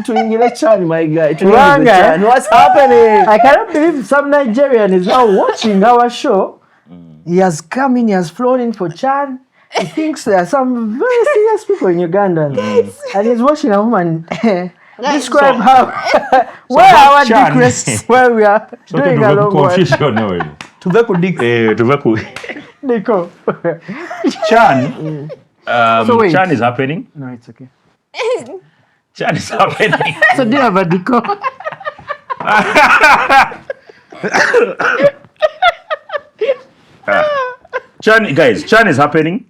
Tuingile chan, my guy. Wanga, Chan. What's happening? I cannot believe some Nigerian is now watching our show. He has come in, he has flown in for Chan. He thinks there are some very serious people in Uganda. And he's watching a woman describe how where our Chan. dick rests, where we are doing a long one. Confusion. No. Tuveku dick. Nico. Chan. So wait. Chan is happening. No, it's okay. Chan is happening. So do you have a Nico? Chan is happening.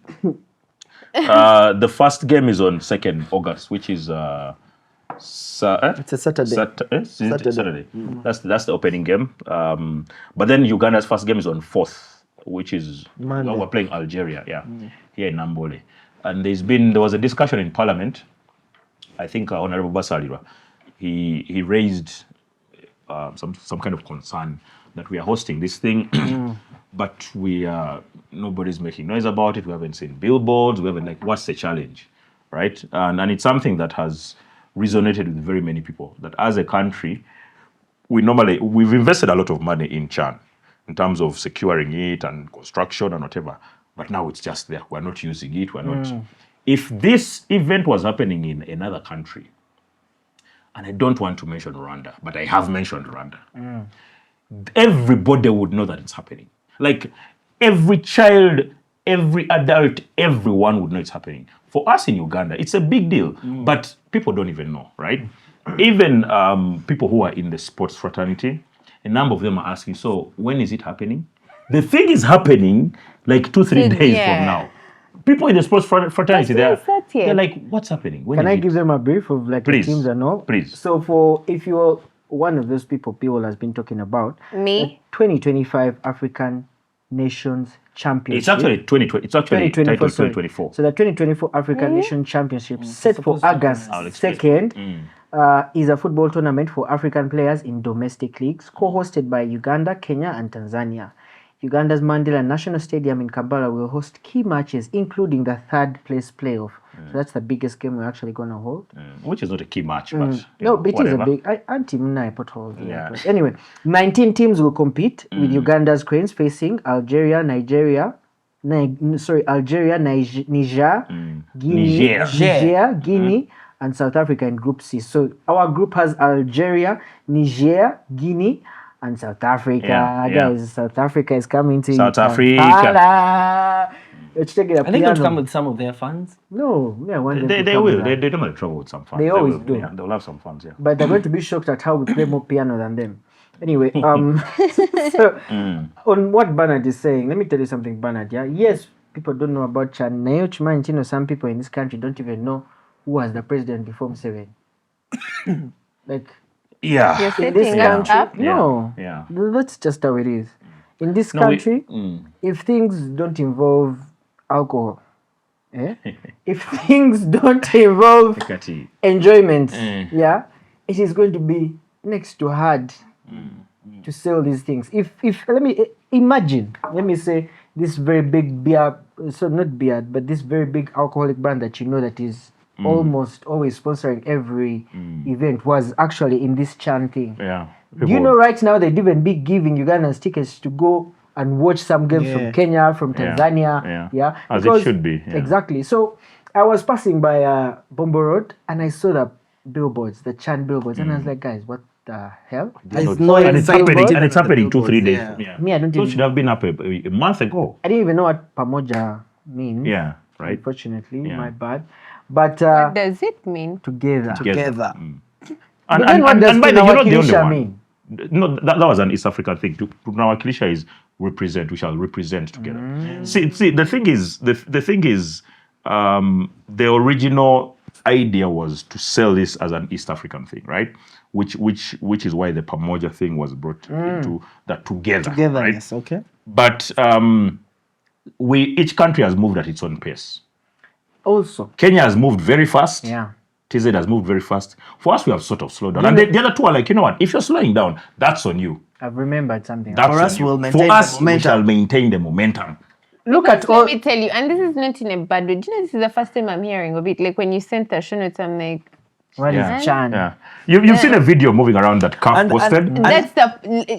The first game is on 2nd August, which is It's a Saturday. Saturday. That's the opening game. But then Uganda's first game is on 4th, which is Monday. we're playing Algeria, here in Nambole. And there was a discussion in Parliament. I think Honorable Basalira, he raised some kind of concern that we are hosting this thing, but nobody's making noise about it. We haven't seen billboards. We haven't what's the challenge, right? And it's something that has resonated with very many people. That as a country, we've invested a lot of money in Chan in terms of securing it and construction and whatever. But now it's just there. We're not using it. We're not. If this event was happening in another country, and I don't want to mention Rwanda, but I have mentioned Rwanda, everybody would know that it's happening. Like every child, every adult, everyone would know it's happening. For us in Uganda, it's a big deal, but people don't even know, right? Even people who are in the sports fraternity, a number of them are asking, so when is it happening? The thing is happening like 2-3 days from now. People in the sports fraternity, they're like, what's happening? When Can is I it? give them a brief of the Please. teams and all? Please. So if you're one of those people has been talking about, Me? 2025 African Nations Championship. It's actually 2020. It's actually titled 2024. So the 2024 African Nation Championship, set for August I'll explain. 2nd, is a football tournament for African players in domestic leagues, co-hosted by Uganda, Kenya, and Tanzania. Uganda's Mandela National Stadium in Kampala will host key matches, including the 3rd place playoff. So that's the biggest game we're actually going to hold. Which is not a key match, but No, it is a whatever. big. Anti-Mna potholes. Yeah. But anyway, 19 teams will compete with Uganda's Cranes facing Algeria, Niger, Niger, Guinea, Niger. Guinea, and South Africa in Group C. So our group has Algeria, Niger, Guinea, and South Africa. Yeah, yeah. Guys, South Africa is coming to South Africa. Let's take it up. Are they going to come with some of their funds? No, I want them to They come will. with They that. don't have trouble with some funds. They always will. do. Yeah, they'll have some funds. Yeah. But they're going to be shocked at how we play more piano than them. Anyway, so on what Bernard is saying, let me tell you something, Bernard. Yeah, yes, people don't know about Chan. Some people in this country don't even know who was the president before Museveni. Like, Yeah. You're in this setting us country, up. no, Yeah. that's just how it is. In this No, we- country, if things don't involve alcohol, if things don't involve Kati. enjoyment, yeah, it is going to be next to hard to sell these things. If let me imagine, let me say this very big beer, so not beer, but this very big alcoholic brand that you know that is almost always sponsoring every event was actually in this Chan thing. Yeah. Do you know right now they'd even be giving Ugandans tickets to go and watch some games from Kenya, from Tanzania, Yeah. As it should be, yeah. Exactly. So I was passing by Bombo Road and I saw the billboards, the Chan billboards, and I was like, guys, what the hell? There's No, and it's happening. And it's on the happening 2-3 days. billboards, Yeah. Me, I don't Those even- should have been up a month ago. I didn't even know what Pamoja means. Yeah. Right. Unfortunately, Yeah. my bad. But What does it mean? together. Together. But then what does by the way, you're not the only Kinawakilisha one. mean? No, that was an East African thing. Nawakilisha is represent. We shall represent together. See, the thing is, the original idea was to sell this as an East African thing, right? Which is why the Pamoja thing was brought into that together. Right? Togetherness, okay. But each country has moved at its own pace. Also, Kenya has moved very fast. yeah. TZ has moved very fast. For us, we have sort of slowed down. And the other two are like, you know what? If you're slowing down, that's on you. I've remembered something. That's For on us, you. we'll maintain For the us, we momentum. shall maintain the momentum. Look at Let all. me tell you, and this is not in a bad way. Do you know this is the first time I'm hearing of it? Like when you sent the show notes, I'm like, What is Yeah. Chan? Yeah. You've seen a video moving around that Calf And- posted? that's the.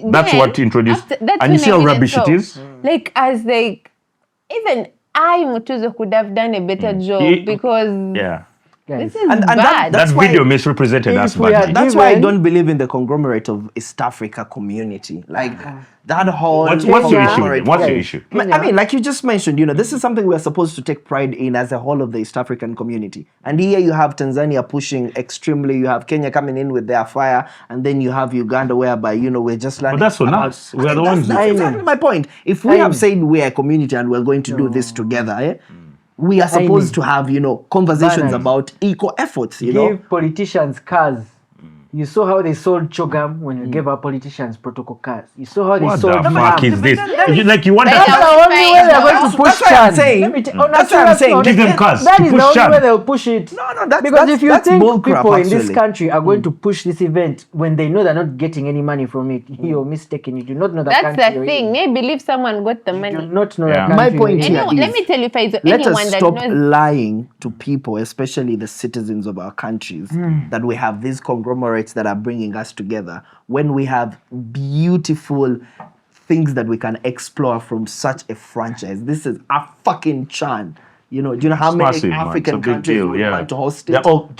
That's then, what introduced. after- that's And you when see I how didn't rubbish it know. is? Like as like, even I Mutuzo could have done a better job It- because Yeah. Guys. this is And bad. that- That That's why- video misrepresented If us we are badly. That's why I Even- don't believe in the conglomerate of East Africa community. Like that whole. What's your issue? conglomerate. What's your Guys, issue? I mean, like you just mentioned, this is something we're supposed to take pride in as a whole of the East African community. And here you have Tanzania pushing extremely, you have Kenya coming in with their fire, and then you have Uganda whereby, we're just learning. But that's on about- us. We are the ones. That's exactly my point. If we I have know. said we're a community and we're going to do this together, we are supposed to have, conversations Bernard. about equal efforts, you know. Give politicians cars. You saw how they sold Chogam when you gave our politicians protocol cars. You saw how they What sold the fuck Ram. is this? You want That's That's that? the only way they're going to push That's what I'm Chan. saying. Let me tell- That's what I'm saying. Give them cars That to is the push only Chan. way they'll push it. No, that's- because if you that's think bull crap, people in this actually. country are going to push this event when they know they're not getting any money from it, you're mistaken. You do not know the That's country. the you're thing. in. Maybe believe someone got the You do money. not know Yeah. the My country. point you're in. here Anyone, let is- me tell you, if Let anyone us that stop knows lying to people, especially the citizens of our countries, that we have these conglomerates that are bringing us together when we have beautiful things that we can explore from such a franchise. This is a fucking Chan. Do you know how It's many massive, man. It's a African big countries deal, would yeah. want to host They're it? all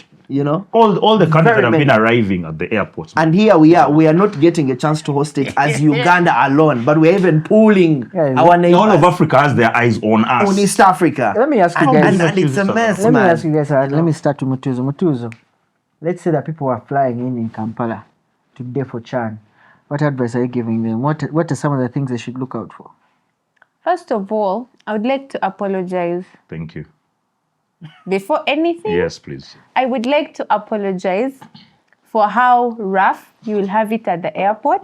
all the countries Very that have been many. arriving at the airports. And here we are not getting a chance to host it as Uganda alone, but we're even pooling Yeah, our neighbors all of Africa has their eyes on us. on East Africa. Let me ask you and, guys. and it's a mess, Let me man. ask you guys. Let me start with Mutuzo. Mutuzo, let's say that people are flying in Kampala today for Chan. What advice are you giving them? What are some of the things they should look out for? First of all, I would like to apologize. Thank you. Before anything, Yes, please. I would like to apologize for how rough you will have it at the airport.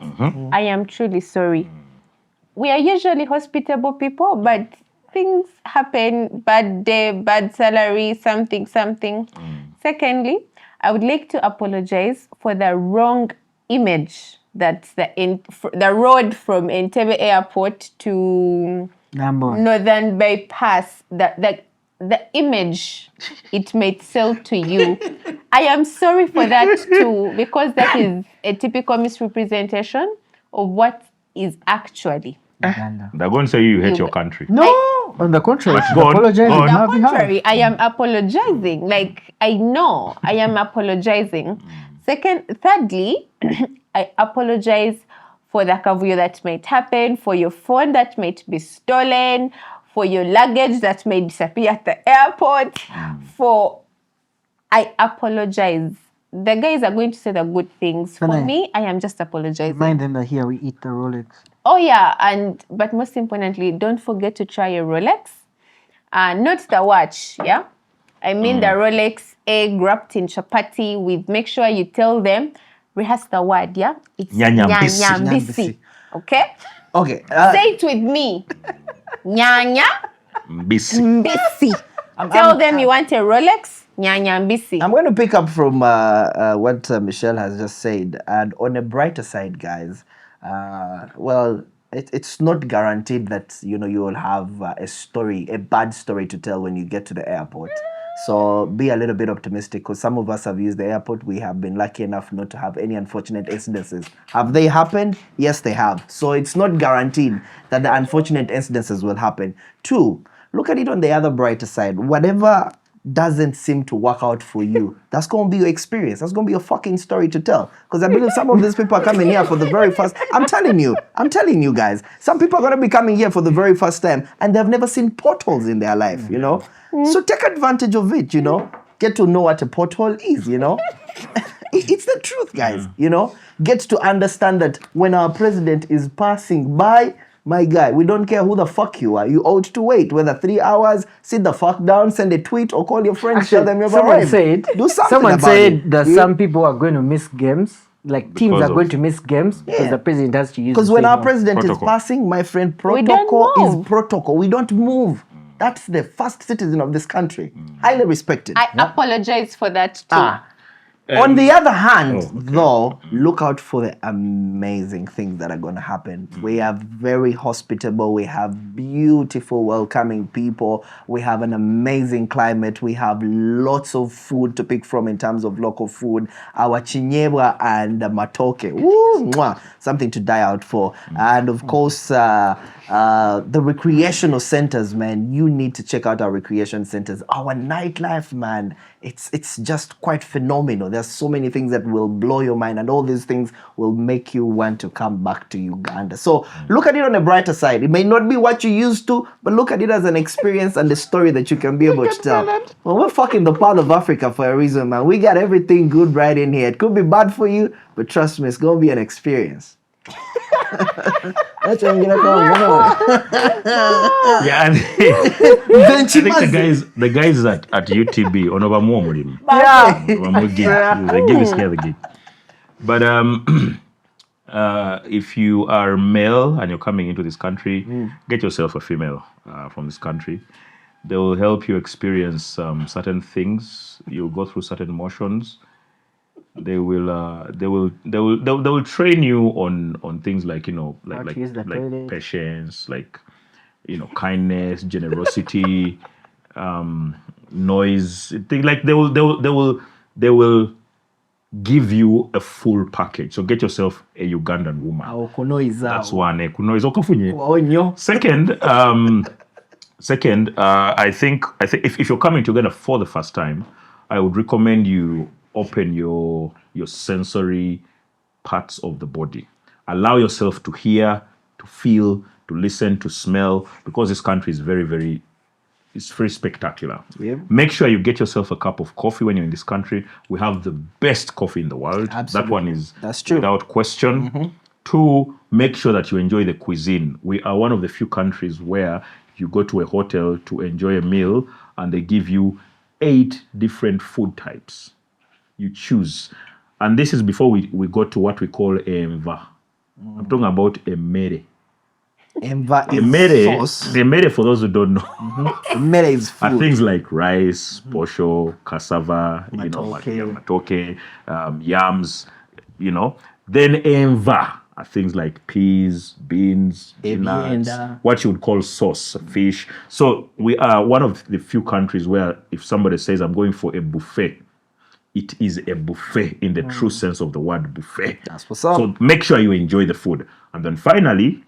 I am truly sorry. We are usually hospitable people, but things happen, bad day, bad salary, something. Secondly, I would like to apologize for the wrong image that the road from Entebbe Airport to Number one. Northern Bypass, the image it might sell to you. I am sorry for that too, because that is a typical misrepresentation of what is actually Uganda. They're going to say you hate your country. No, on the contrary, But she's go on, apologizing go on. on On our the behalf. contrary, I am apologizing. Like, I know I am apologizing. Thirdly, I apologize for the kavuyo that might happen, for your phone that might be stolen, for your luggage that may disappear at the airport. I apologize. The guys are going to say the good things. For me, I am just apologizing. Remind them that here we eat the Rolex. Oh yeah, but most importantly, don't forget to try your Rolex. Not the watch, yeah? I mean the Rolex egg wrapped in chapati with, make sure you tell them, rehearse the word, yeah? It's Nyanyambisi. nyanyambisi. Okay? Okay. Say it with me. Nyanya Mbisi. mbisi. Tell them you want a Rolex, nyanyambisi. I'm going to pick up from what Michelle has just said. And on a brighter side, guys, it's not guaranteed that you will have a bad story to tell when you get to the airport. So be a little bit optimistic, because some of us have used the airport. We have been lucky enough not to have any unfortunate incidences. Have they happened? Yes, they have. So it's not guaranteed that the unfortunate incidences will happen. 2, look at it on the other brighter side. Whatever doesn't seem to work out for you, that's going to be your experience. That's going to be a fucking story to tell. Because I believe some of these people are coming here for the very first. I'm telling you guys, some people are going to be coming here for the very first time and they've never seen potholes in their life, So take advantage of it, Get to know what a pothole is, It's the truth, guys, Get to understand that when our president is passing by, my guy, we don't care who the fuck you are. You ought to wait, whether 3 hours, sit the fuck down, send a tweet, or call your friends, tell them you've arrived. Do something Someone about said it. that some people are going to miss games. Like teams Because are going of- to miss games because the president has to use. Because when our president is passing, my friend, protocol is move. protocol. We don't move. That's the first citizen of this country. Highly respected. I apologize for that too. On the other hand, though, look out for the amazing things that are going to happen. We are very hospitable. We have beautiful, welcoming people. We have an amazing climate. We have lots of food to pick from in terms of local food. Our chinyebwa and matoke. Woo, mwah, something to die out for. And of course, the recreational centers, man. You need to check out our recreation centers. Our nightlife, man. It's just quite phenomenal. There's so many things that will blow your mind, and all these things will make you want to come back to Uganda. So look at it on the brighter side. It may not be what you used to, but look at it as an experience and a story that you can be able to tell. Well, we're fucking the part of Africa for a reason, man. We got everything good right in here. It could be bad for you, but trust me, it's gonna be an experience. That's what I'm gonna call Yeah, and I think the guys at UTB on over more mulimu. They give us here the gig. But if you are male and you're coming into this country, get yourself a female from this country. They will help you experience certain things. You'll go through certain emotions. They will train you on things like like patience, like kindness, generosity, noise. Like they will give you a full package. So get yourself a Ugandan woman. That's one. Second, I think if you're coming to Uganda for the first time, I would recommend you open your sensory parts of the body. Allow yourself to hear, to feel, to listen, to smell, because this country is it's very spectacular. Yeah. Make sure you get yourself a cup of coffee when you're in this country. We have the best coffee in the world. Absolutely. That one is That's true. without question. 2, make sure that you enjoy the cuisine. We are one of the few countries where you go to a hotel to enjoy a meal and they give you 8 different food types. You choose. And this is before we go to what we call emva. I'm talking about emere. Emva is sauce. Emere, for those who don't know, Emere is food. are things like rice, posho, cassava, Matoke. matoke, yams, Then emva are things like peas, beans, peanuts, what you would call sauce, fish. So we are one of the few countries where if somebody says, I'm going for a buffet, it is a buffet in the true sense of the word buffet. That's what's up. So make sure you enjoy the food. And then finally,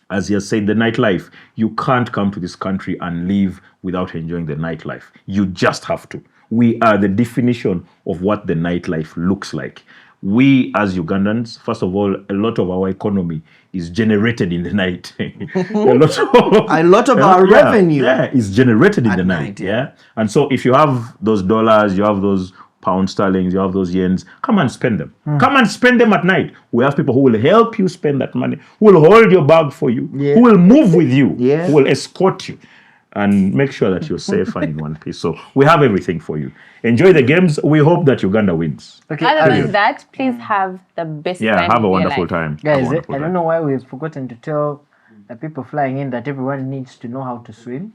As you said, the nightlife. You can't come to this country and live without enjoying the nightlife. You just have to. We are the definition of what the nightlife looks like. We, as Ugandans, first of all, a lot of our economy is generated in the night. A lot of our revenue is generated in the night, night. And so if you have those dollars, you have those pound sterlings, you have those yens, come and spend them. Come and spend them at night. We have people who will help you spend that money, who will hold your bag for you, who will move with you, who will escort you and make sure that you're safe and in one piece. So we have everything for you. Enjoy the games. We hope that Uganda wins. Okay. Other than that, please have the best time. Yeah, have a wonderful time. Guys, I don't know why we've forgotten to tell the people flying in that everyone needs to know how to swim.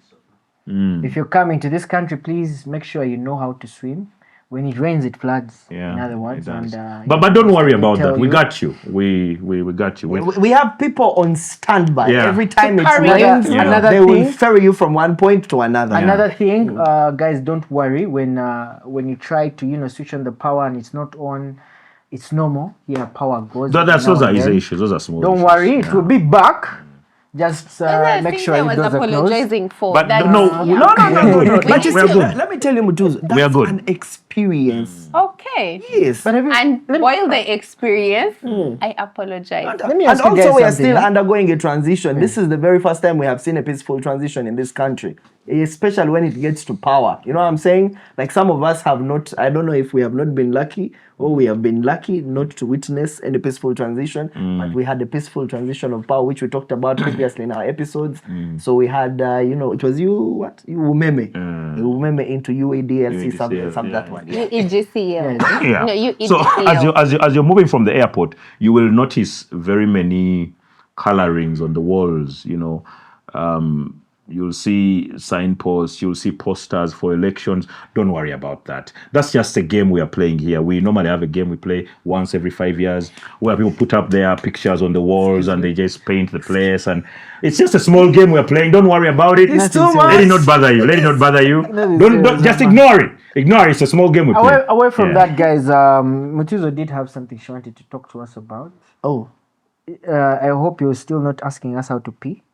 If you're coming to this country, please make sure you know how to swim. When it rains, it floods. In other words, but don't worry about that. We got you. We got you. We have people on standby. Every time it rains, they will ferry you from one point to another. Another thing, guys, don't worry when you try to switch on the power and it's not on. It's normal. Power goes. Those are easy issues. Those are small. Don't worry, it will be back. Just make sure it doesn't apologizing for. But that. No. But you see, let me tell you, Mutuzo, that's an experience. Okay. Yes. But while the experience, I apologize. Let me ask and you guys also, we are something, still undergoing a transition. This is the very first time we have seen a peaceful transition in this country, especially when it gets to power. You know what I'm saying? Like some of us have not, I don't know if we have not been lucky or we have been lucky not to witness any peaceful transition, but we had a peaceful transition of power, which we talked about previously in our episodes. So we had, it was Umeme into UADLC, some that one. UEGCL. Yeah. No, So as you're moving from the airport, you will notice very many colorings on the walls. You'll see signposts, you'll see posters for elections. Don't worry about that. That's just a game we are playing here. We normally have a game we play once every 5 years where people put up their pictures on the walls and they just paint the place. And it's just a small game we're playing. Don't worry about it. It's too much. Let it not bother you. Don't just ignore it. Ignore it. It's a small game we play. Away from that, guys, Mutuzo did have something she wanted to talk to us about. Oh. I hope you're still not asking us how to pee.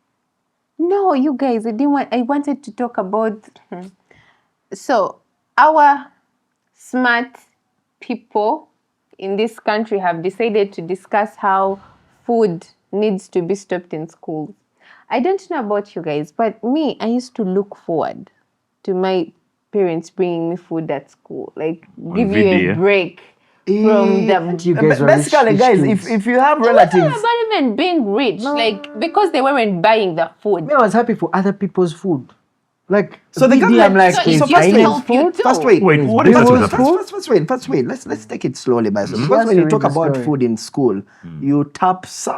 No, you guys, I wanted to talk about. So, our smart people in this country have decided to discuss how food needs to be stopped in schools. I don't know about you guys, but me, I used to look forward to my parents bringing me food at school. Like, give you a break from them. Basically, guys, if you have relatives. It wasn't about even being rich, because they weren't buying the food. I was happy for other people's food. Like, so the government, I'm like, so first wait. What is that? First wait. Let's take it slowly, because when you talk about food in school, you tap so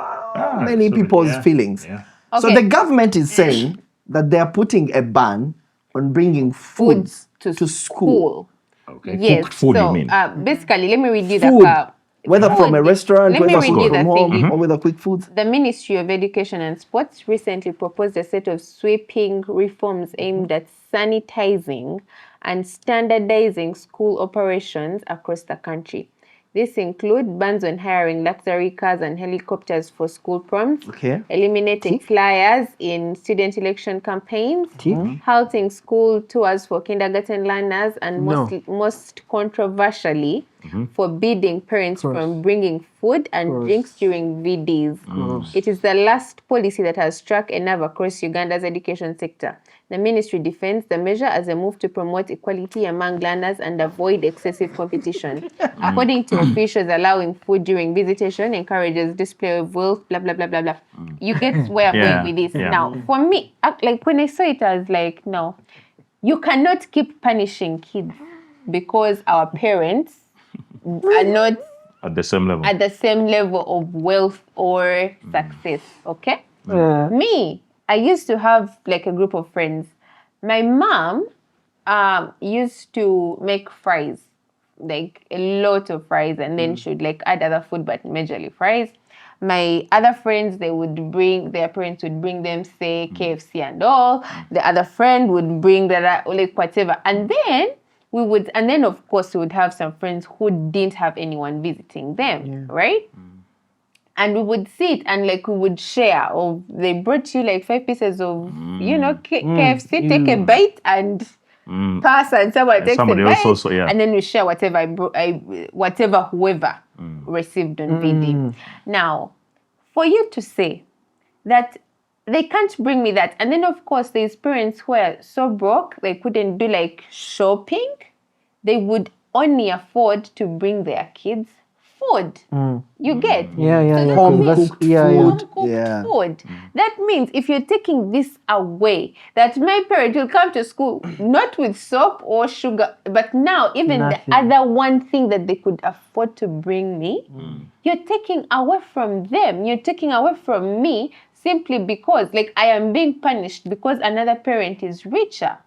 many people's feelings. Okay. So the government is saying that they are putting a ban on bringing foods to school. Okay. Yes. Cooked food, you mean? Basically, let me read you Food. the Whether from a restaurant, Let me whether read you from the home, thing. or whether quick foods. The Ministry of Education and Sports recently proposed a set of sweeping reforms aimed at sanitizing and standardizing school operations across the country. This includes bans on hiring luxury cars and helicopters for school proms, eliminating flyers in student election campaigns, halting school tours for kindergarten learners, and most controversially, forbidding parents from bringing food and drinks during VDs. It is the last policy that has struck a nerve across Uganda's education sector. The ministry defends the measure as a move to promote equality among learners and avoid excessive competition. According to officials, allowing food during visitation encourages display of wealth, blah, blah, blah, blah, blah. You get where I'm going with this. Now, for me, like when I saw it, I was like, no, you cannot keep punishing kids because our parents are not at the same level of wealth or success, okay? Me, I used to have like a group of friends. My mom used to make fries, like a lot of fries, and then she would like add other food, but majorly fries. My other friends, their parents would bring them, say, KFC and all. The other friend would bring like whatever. And then of course we would have some friends who didn't have anyone visiting them, right? and we would sit and like we would share. Or they brought you like 5 pieces of, KFC, take a bite and pass, and someone takes a somebody else bite, also, yeah. and then we share whatever whoever received on VD. Now, for you to say that they can't bring me that, and then of course there's parents who are so broke they couldn't do like shopping, they would only afford to bring their kids food. You get? Home-cooked Food. That means if you're taking this away, that my parent will come to school not with soap or sugar, but now even the other one thing that they could afford to bring me, you're taking away from them. You're taking away from me simply because like I am being punished because another parent is richer.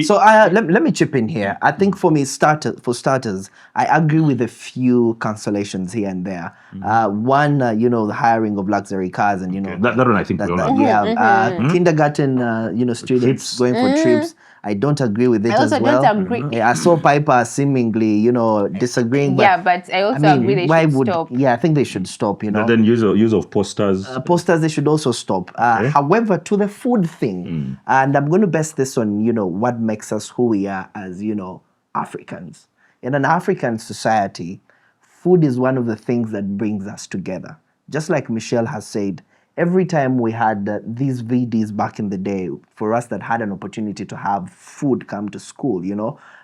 So let me chip in here. I think for starters, I agree with a few cancellations here and there. One, the hiring of luxury cars, and that one I think we all agree. Kindergarten, students going for trips. I don't agree with it I also as well. don't agree. I saw Piper seemingly, disagreeing. But I also agree they should stop. Yeah, I think they should stop. Then use of posters. Posters, they should also stop. However, to the food thing, and I'm going to base this on, what makes us who we are as, Africans. In an African society, food is one of the things that brings us together. Just like Michelle has said, every time we had these VDs back in the day, for us that had an opportunity to have food come to school,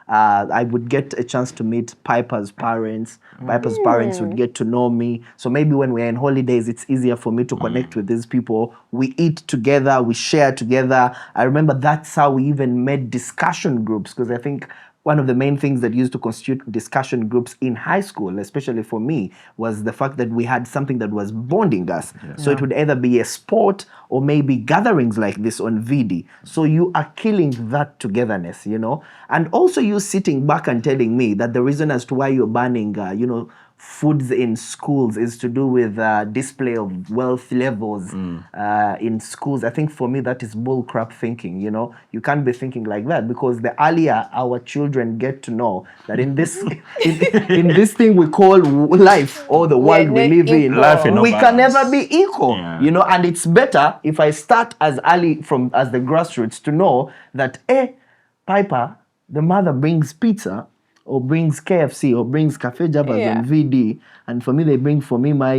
I would get a chance to meet Piper's parents. Piper's parents would get to know me. So maybe when we're in holidays, it's easier for me to connect with these people. We eat together, we share together. I remember that's how we even made discussion groups, because I think one of the main things that used to constitute discussion groups in high school, especially for me, was the fact that we had something that was bonding us. So it would either be a sport or maybe gatherings like this on VD. So you are killing that togetherness, And also you sitting back and telling me that the reason as to why you're banning, foods in schools is to do with display of wealth levels in schools. I think for me that is bullcrap thinking. You can't be thinking like that, because the earlier our children get to know that in this in this thing we call life, or the world we live in, we can never be equal. And it's better if I start as early as the grassroots to know that Piper, the mother brings pizza, or brings KFC, or brings Cafe Jabas on VD, and for me they bring for me my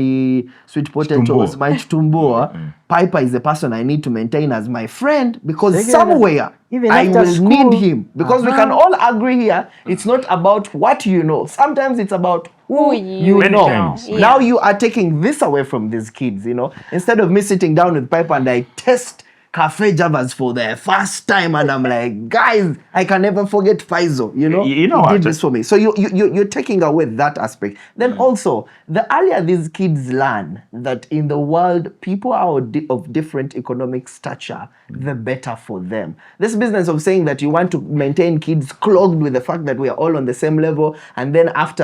sweet potatoes, my chitumboa. Piper is the person I need to maintain as my friend, because somewhere I will need him. Because we can all agree here, it's not about what you know. Sometimes it's about who you know. Now you are taking this away from these kids, Instead of me sitting down with Piper and I test Cafe Javas for the first time, and I'm like, guys, I can never forget Faizo. He did this for me. So you're taking away that aspect. Then also, the earlier these kids learn that in the world people are of different economic stature, the better for them. This business of saying that you want to maintain kids clogged with the fact that we are all on the same level, and then after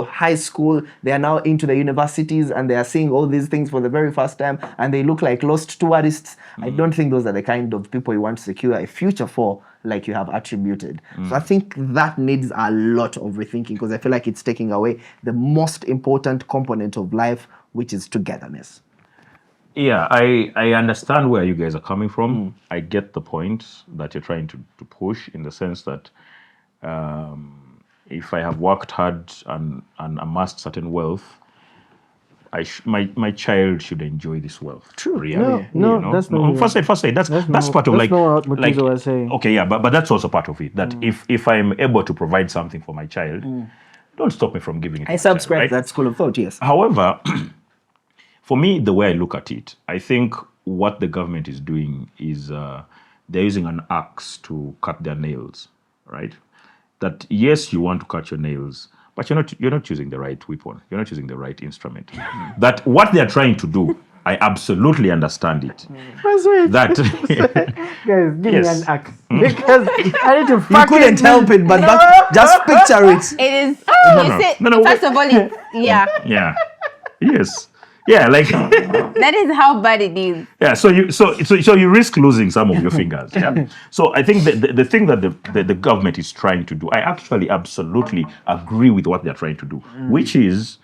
high school they are now into the universities and they are seeing all these things for the very first time, and they look like lost tourists. I don't think those are the kind of people you want to secure a future for, like you have attributed. So I think that needs a lot of rethinking, because I feel like it's taking away the most important component of life, which is togetherness. Yeah, I understand where you guys are coming from. I get the point that you're trying to push, in the sense that if I have worked hard and amassed certain wealth, my child should enjoy this wealth. True. Really. That's not. First say that's part of that's not what Mutizo was saying. Okay, yeah, but that's also part of it. That if I'm able to provide something for my child, don't stop me from giving it. I subscribe to that school of thought. Yes. However, for me, the way I look at it, I think what the government is doing is they're using an axe to cut their nails, right? That yes, you want to cut your nails, but you're not using the right weapon. You're not using the right instrument. That what they're trying to do, I absolutely understand it. That guys, give me an axe, because I need to. You couldn't help it, but just picture it. It is. No, first of all, yeah, yes. Yeah, like that is how bad it is. Yeah, so you risk losing some of your fingers. Yeah. So I think the thing that the government is trying to do, I actually absolutely agree with what they're trying to do, which is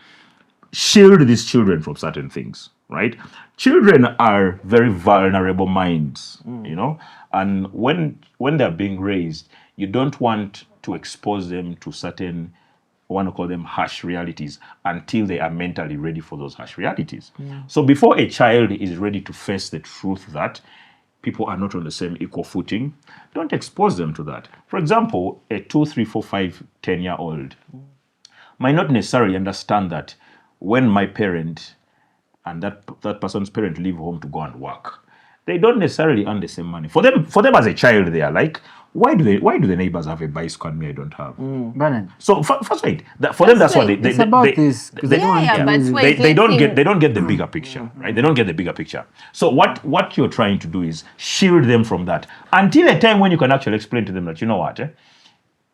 shield these children from certain things, right? Children are very vulnerable minds, you know, and when they're being raised, you don't want to expose them to certain, I want to call them harsh realities, until they are mentally ready for those harsh realities. So before a child is ready to face the truth that people are not on the same equal footing, don't expose them to that. For example, a 2, 3, 4, 5, 10-year-old might not necessarily understand that when my parent and that person's parent leave home to go and work, they don't necessarily earn the same money. For them as a child, they are like, why do the neighbors have a bicycle and me I don't have? Bernard. So first, wait. For them, that's what they It's about this, 'cause they don't want to lose it. they don't get the bigger picture, right? They don't get the bigger picture. So what you're trying to do is shield them from that until a time when you can actually explain to them that, you know what,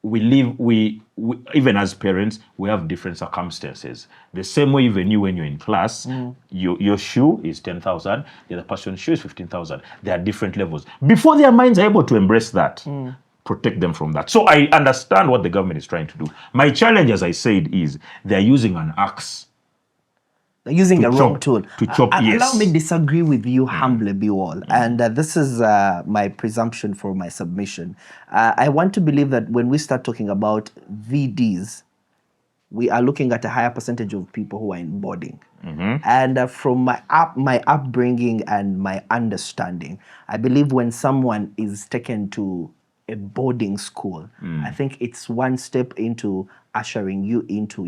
we even as parents, we have different circumstances. The same way even you, when you're in class, your shoe is 10,000, the other person's shoe is 15,000. There are different levels. Before their minds are able to embrace that, protect them from that. So I understand what the government is trying to do. My challenge, as I said, is they're using an axe. Using a wrong tool. To chop, yes. Allow me disagree with you humbly, Biwall. And this is my presumption for my submission. I want to believe that when we start talking about VDs, we are looking at a higher percentage of people who are in boarding. And from my upbringing and my understanding, I believe when someone is taken to a boarding school, I think it's one step into ushering you into,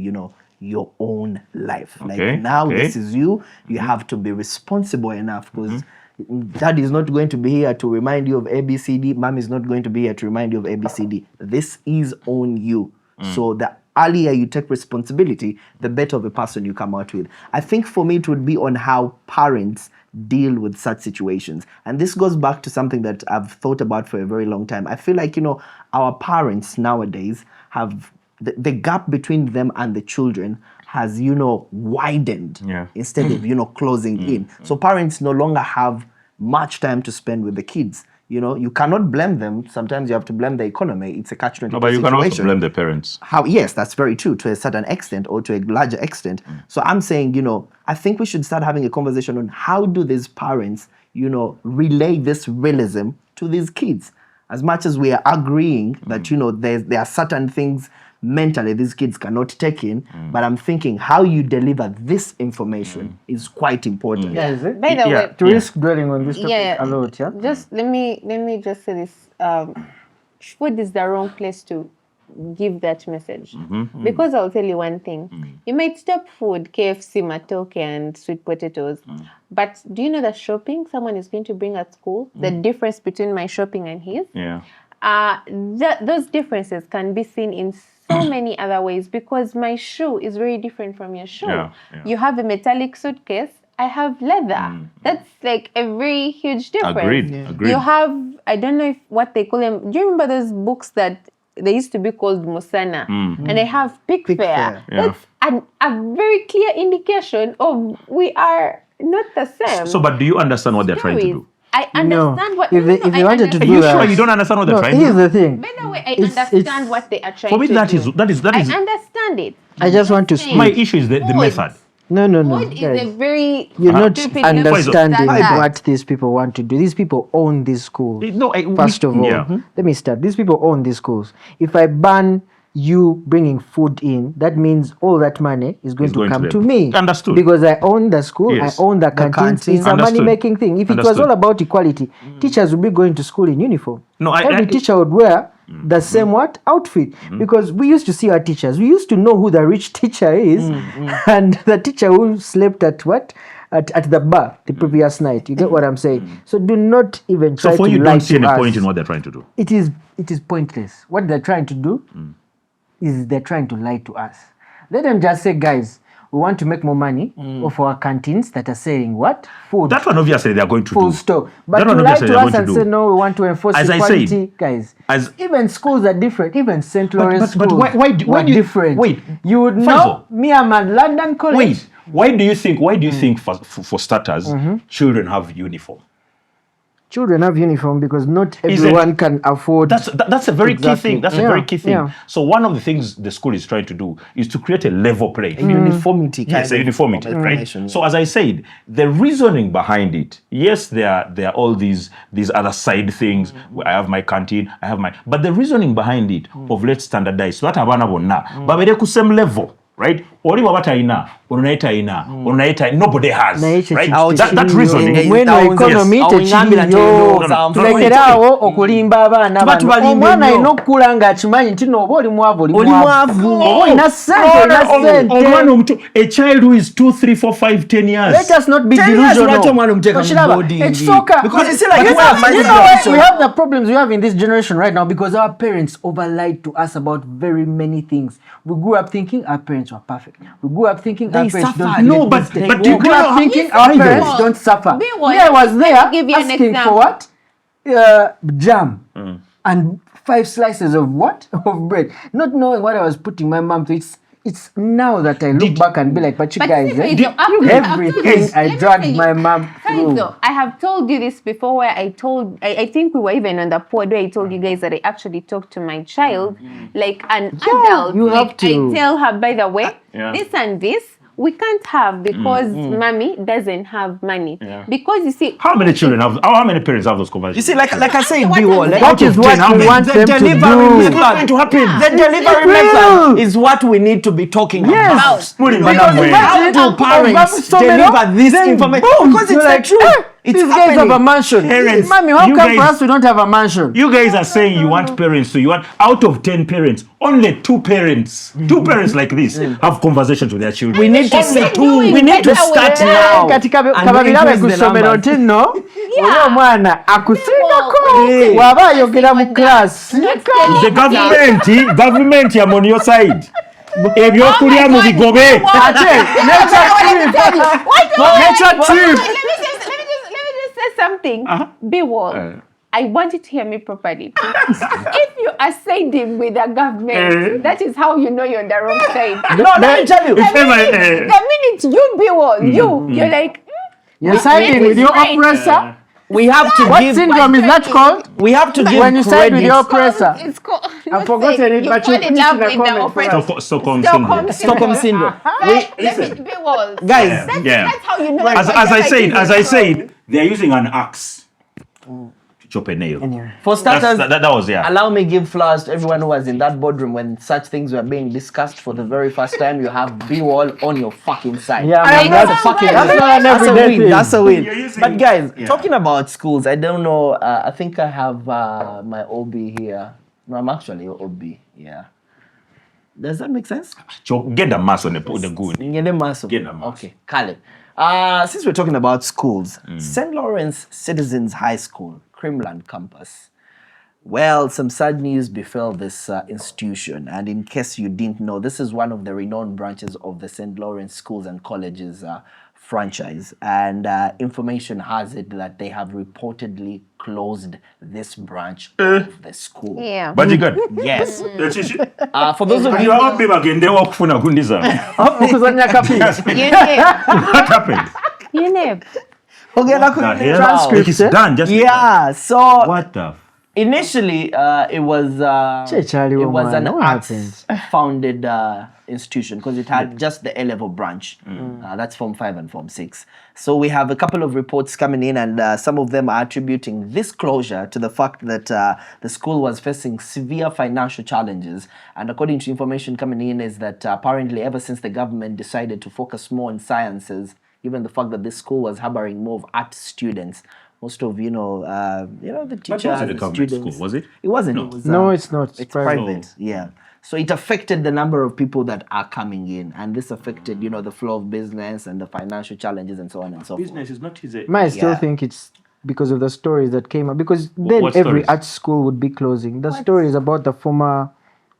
your own life. Okay, Like now, okay. this is you. You have to be responsible enough because dad is not going to be here to remind you of ABCD. Mom is not going to be here to remind you of ABCD. This is on you. So the earlier you take responsibility, the better of a person you come out with. I think for me, it would be on how parents deal with such situations. And this goes back to something that I've thought about for a very long time. I feel like, our parents nowadays have the gap between them and the children has, widened instead of, closing in. So parents no longer have much time to spend with the kids. You cannot blame them. Sometimes you have to blame the economy. It's a catch-22 situation. No, but you can also blame the parents. Yes, that's very true to a certain extent or to a larger extent. So I'm saying, I think we should start having a conversation on how do these parents, relay this realism to these kids. As much as we are agreeing that, there are certain things mentally these kids cannot take in, but I'm thinking how you deliver this information is quite important. Yeah, is it? By the way, To risk dwelling on this topic a lot, yeah? Just let me just say this. Food is the wrong place to give that message. Because I'll tell you one thing. You might stop food, KFC, matoke, and sweet potatoes. But do you know that shopping someone is going to bring at school? The difference between my shopping and his? Yeah. Those differences can be seen in so many other ways because my shoe is very different from your shoe. Yeah. You have a metallic suitcase, I have leather. That's like a very huge difference. Agreed. You have, I don't know what they call them. Do you remember those books that they used to be called Musana? And they have pick fair. Yeah. That's a very clear indication of we are not the same. So, but do you understand what they're trying to do? I understand what... If they wanted to Are do you that... sure you don't understand what they're trying to do? Here's the thing. By the way, I understand what they are trying to do. For me, that is. I understand it. I just want to speak. My issue is the method. No. Food is a very... You're not stupid understanding level. what these people want to do. These people own these schools. No, First of all, let me start. These people own these schools. If I ban you bringing food in, that means all that money is going to come to me. Understood. Because I own the school, Yes. I own the canteens. It's a money-making thing. If it was all about equality, teachers would be going to school in uniform. No, Every teacher would wear the same outfit. Because we used to see our teachers. We used to know who the rich teacher is and the teacher who slept at what? At the bar the previous night. You get what I'm saying? So do not even try to lie to us. So for you, don't see any point in what they're trying to do? It is pointless. What they're trying to do is they're trying to lie to us. Let them just say, guys, we want to make more money off our canteens that are selling what? Food. That one obviously they're going to Full do. store. But That to one lie obviously to they're us going and to say, do. no, we want to enforce As I equality, said, guys. Even schools are different. Even St. Lawrence but schools why do you... different. Wait. You would know, me, I'm at London College. Wait. Why do you think for starters, children have uniform? children have uniform because not everyone can afford. That's a very key thing. That's a very key thing. Yeah. So one of the things the school is trying to do is to create a level playing field. Uniformity. Yes, a uniformity, right? So as I said, the reasoning behind it, yes, there are all these other side things. Where I have my canteen, but the reasoning behind it of let's standardize so that abana bonna babere ku same level, right? Oli wabata ina, onunaita ina, onunaita nobody has, right? That reasoning. When economy tulekerawo okulimba abaana bano omwana alina okukula ng'akimanyi nti nooba oli mwavu olina ssente omwana omuto a child who is 2, 3, 4, 5, 10 years. Let us not be delusional. Because you see, like, we have the problems we have in this generation right now because our parents overlied to us about very many things. We grew up thinking our parents were perfect. We grew up thinking our parents don't. No, but we grew up thinking our parents don't suffer. Me, I was there asking for what? Jam and 5 slices of what? Of bread. Not knowing what I was putting my mom to. It's now that I look back and be like, but you guys, everything I dragged my mom through. I have told you this before where I think we were even on the pod where I told you guys that I actually talked to my child like an adult. You have to. I tell her, by the way, this and this, we can't have because mommy doesn't have money. Because you see, how many parents have those conversations? You see, like I say, that is what we want them to do. The delivery method is what we need to be talking about. How do parents deliver this information? Because it's like true. These guys have a mansion. Parents, Mommy, how come for us we don't have a mansion? You guys are saying you want parents, so you want out of 10 parents, only 2 parents like this have conversations with their children. We need to say we need to start now. Kababirabe kusomero tino oyo mwana akusingako waba ayogera mu class. The government ya on your side. Ebyokulya mu bigobe. Nature trip. Something. Bewall. I want you to hear me properly. If you are siding with the government, that is how you know you're on the wrong side. No, let me tell you. The minute you Bewall, you're like you're siding with your oppressor. We have to what give. What syndrome is that called? We have to give when you side with your oppressor. It's called. I've forgotten it, but you put it in the comment. Stockholm syndrome. Guys, that's how you know. As I said, they are using an axe to chop a nail. For starters, that was allow me give flowers to everyone who was in that boardroom when such things were being discussed for the very first time. You have B-Wall on your fucking side. Yeah, that's a win. But guys, talking about schools, I don't know. I think I have my OB here. No, I'm actually OB. Yeah. Does that make sense? Get the mass on the good. Get the mass. Okay, Caleb. Since we're talking about schools, St. Lawrence Citizens High School, Creamland campus. Well, some sad news befell this institution. And in case you didn't know, this is one of the renowned branches of the St. Lawrence Schools and Colleges franchise. And information has it that they have reportedly closed this branch of the school. Yeah. But you got yes. For those of you what happened? You know. Transcript. It's done. Just so what the initially it was an arts founded institution because it had just the A-level branch. That's Form 5 and Form 6. So we have a couple of reports coming in, and some of them are attributing this closure to the fact that the school was facing severe financial challenges. And according to information coming in is that apparently ever since the government decided to focus more on sciences, given the fact that this school was harboring more of art students, most of the teachers and students. School, was it? It wasn't. No, it was, no, it's not. It's private. Yeah. So it affected the number of people that are coming in, and this affected, the flow of business and the financial challenges and so on and so forth. Business is not easy. I still think it's because of the stories that came up. Because then every art school would be closing. The story is about the former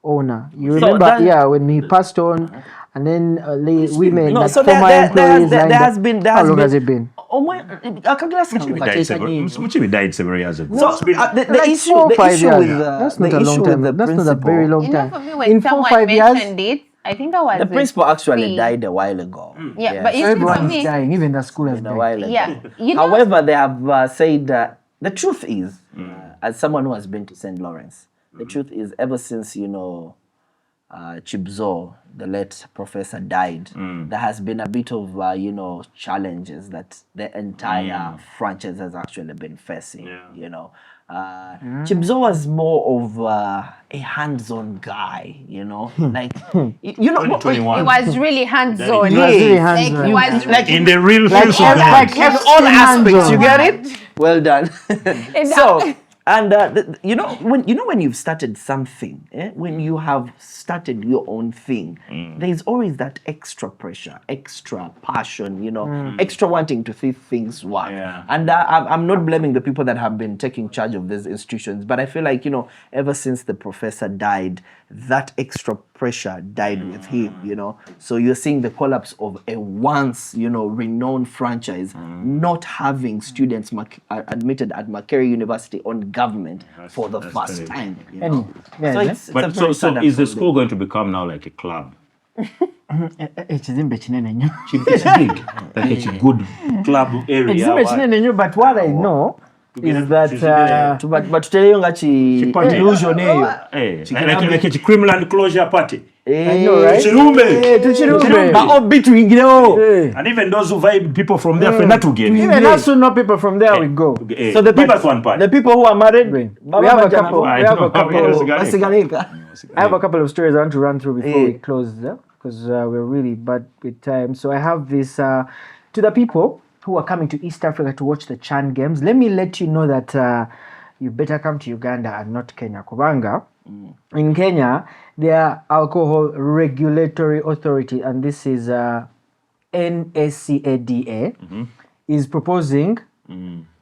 owner. You remember, when he passed on, and then women, former employees. How long has it been? Muchibi died several years ago. So the issue with that's not a long time. That's not a very long time. For me, when someone mentioned it, I think I was the principal actually died a while ago. But everyone is dying. Even the school has died. A while ago. Yeah. However, they have said that The truth is, as someone who has been to St. Lawrence, the truth is, ever since, Chibzo, the late professor, died, there has been a bit of, challenges that the entire franchise has actually been facing, Chibzo was more of a hands-on guy, like, It was really hands-on. It was really hands-on. Like, it was Like in the real Like, sense of the like word. in all aspects, hands-on. you get it? Well done. So, And when you've started something, when you have started your own thing, there's always that extra pressure, extra passion, extra wanting to see things work. Yeah. And I'm not blaming the people that have been taking charge of these institutions, but I feel like ever since the professor died, that extra pressure died with him. So you're seeing the collapse of a once renowned franchise not having students admitted at Makerere University on government for the first time. So it's a But very so sad is the episode. school going to become now like a club? Ekizimbe kinene nnyo. It's big. Like it's a good club area. Ekizimbe kinene nnyo, but what I know is that But tuteleyo nga illusion eyo. Like a criminal closure party. I know, right? Tuchirumbe. Ba obi tuingirewo. And even those who vibe people from there for that again. Even as soon know people from there we go. So the the people who are married, We have a couple. I We have know. a couple. Basigaleka. I have a couple of stories I want to run through before we close, because we're really bad with time. So I have this to the people who are coming to East Africa to watch the CHAN games. Let me let you know that you better come to Uganda and not Kenya. Kubanga. In Kenya, there are alcohol regulatory authority, and this is NSCADA, is proposing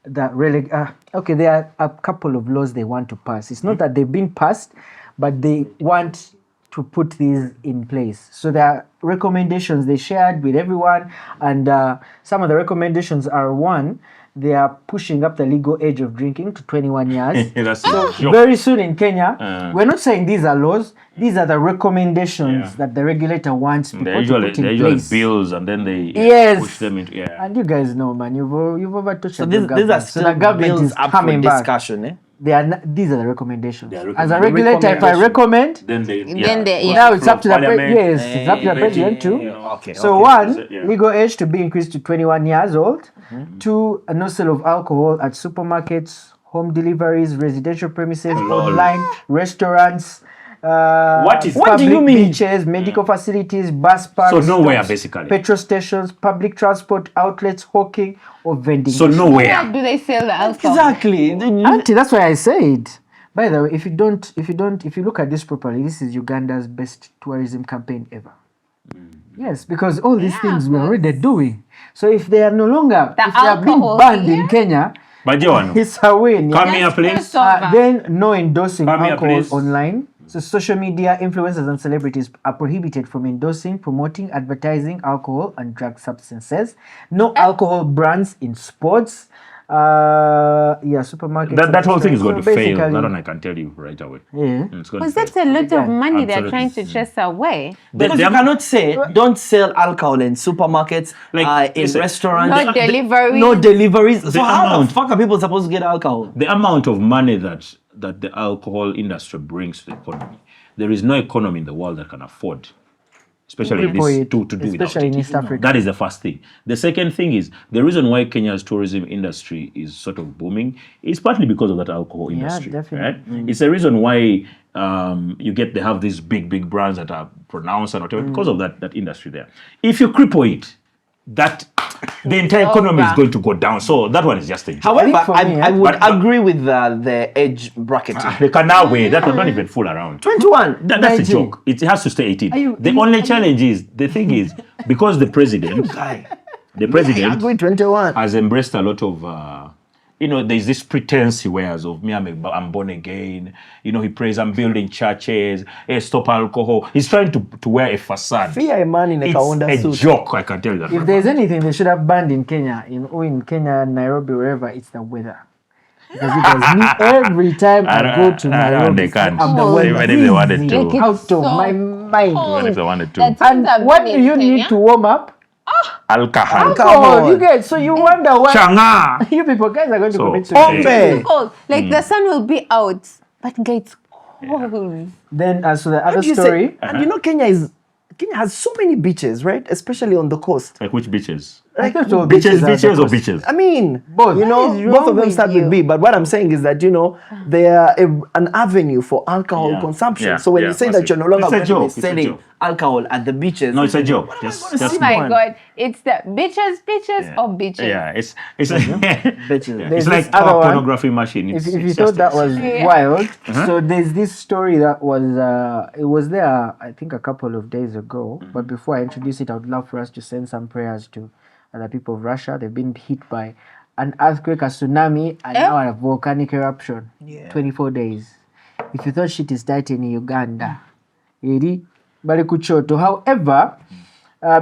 that there are a couple of laws they want to pass. It's not that they've been passed, but they want to put these in place. So there are recommendations they shared with everyone, and some of the recommendations are: one, they are pushing up the legal age of drinking to 21 years. That's So very soon in Kenya, we're not saying these are laws, these are the recommendations that the regulator wants people They to put in usually place. bills and then they push them into And you guys know, man, you've overtouched So the these government. are So still the government bills is up for coming back. discussion, These are the recommendations. They are As a recommend- regulator, if I recommend, then they now it's up to the Parliament. it's up to the president too. Okay. So one, legal age to be increased to 21 years old. Two, no sale of alcohol at supermarkets, home deliveries, residential premises, online, restaurants, What do public you mean? beaches, medical facilities, bus parks, So nowhere, stops, basically. petrol stations, public transport outlets, hawking or vending. So where nowhere. do they sell the alcohol? Exactly. Auntie, that's why I said. By the way, if you look at this properly, this is Uganda's best tourism campaign ever. Yes, because all these things we're already doing. So if they are no longer, The if they have been alcohol banned here? in Kenya, Bajewano. it's a win. Come Yeah? here, please. Then no endorsing Come here, alcohol please. online. So social media influencers and celebrities are prohibited from endorsing, promoting, advertising alcohol and drug substances. No alcohol brands in sports. Supermarkets. That whole thing is going to So fail. basically- That one I can tell you right away. Yeah. It's going Because to that's fail. a lot of money they're Absolutely. trying to chase away. Because They- you cannot say don't sell alcohol in supermarkets, Like, in listen, restaurants, No deliveries. no deliveries. So The how amount- the fuck are people supposed to get alcohol? The amount of money that the alcohol industry brings to the economy, there is no economy in the world that can afford, especially People this, eat, to do without especially it. in East Africa. That is the first thing. The second thing is the reason why Kenya's tourism industry is sort of booming is partly because of that alcohol industry. definitely. Right? It's a reason why they have these big brands that are pronounced and whatever because of that industry there. If you cripple it, the entire economy is over. going to go down. So that one is just a joke. However, for me, I would but- agree with the age bracketing. They can now wait. That was not even fool around. 21. That's a 19. joke. It has to stay 18. you- The only challenge is, the thing is, because the president Guy. The I president agree 21. has embraced a lot of, there's this pretense he wears of me, I'm born again. He prays, I'm building churches, stop alcohol. He's trying to wear a facade. Fear a man in a Kaunda It's a suit. joke, I can tell you that. If there's anything they should have banned in Kenya, in Kenya, Nairobi, wherever, it's the weather. Because you guys, me, every time I go to Nairobi, they can't. I'm the Oh, weather. Even if they wanted to. Like, it's Out of so my mind. cold. Even if they wanted to. That's And I've what been do in you need Kenya. to warm up? Alcohol. You guys, so you wonder why Changa. you people guys are going to So, commit Pombe. suicide. Cold. Like the sun will be out, but it's cold. Then as to the other And you story, say- and you know Kenya has so many beaches, right? Especially on the coast. Like which beaches? I thought all Beaches are the or coast. beaches? I mean, Both. you know, What is both wrong of them with start you? with B. But what I'm saying is that, you know, they are an avenue for alcohol Yeah. consumption. Yeah. So when you say that massive. you're no longer It's a going to be joke. It's a selling joke. alcohol at the beaches. No, it's a joke. What Just am I gonna Oh see? my One. God, it's the bitches or bitches. Yeah, it's Bitches. yeah, There's it's like this other our one. pornography machine. if It's you just thought that this. was Yeah. wild, so there's this story that was it was there I think a couple of days ago. But before I introduce it, I would love for us to send some prayers to the people of Russia. They've been hit by an earthquake, a tsunami, and now a volcanic eruption. 24 days. If you thought shit is tight in Uganda, eri bali kuchoto. However,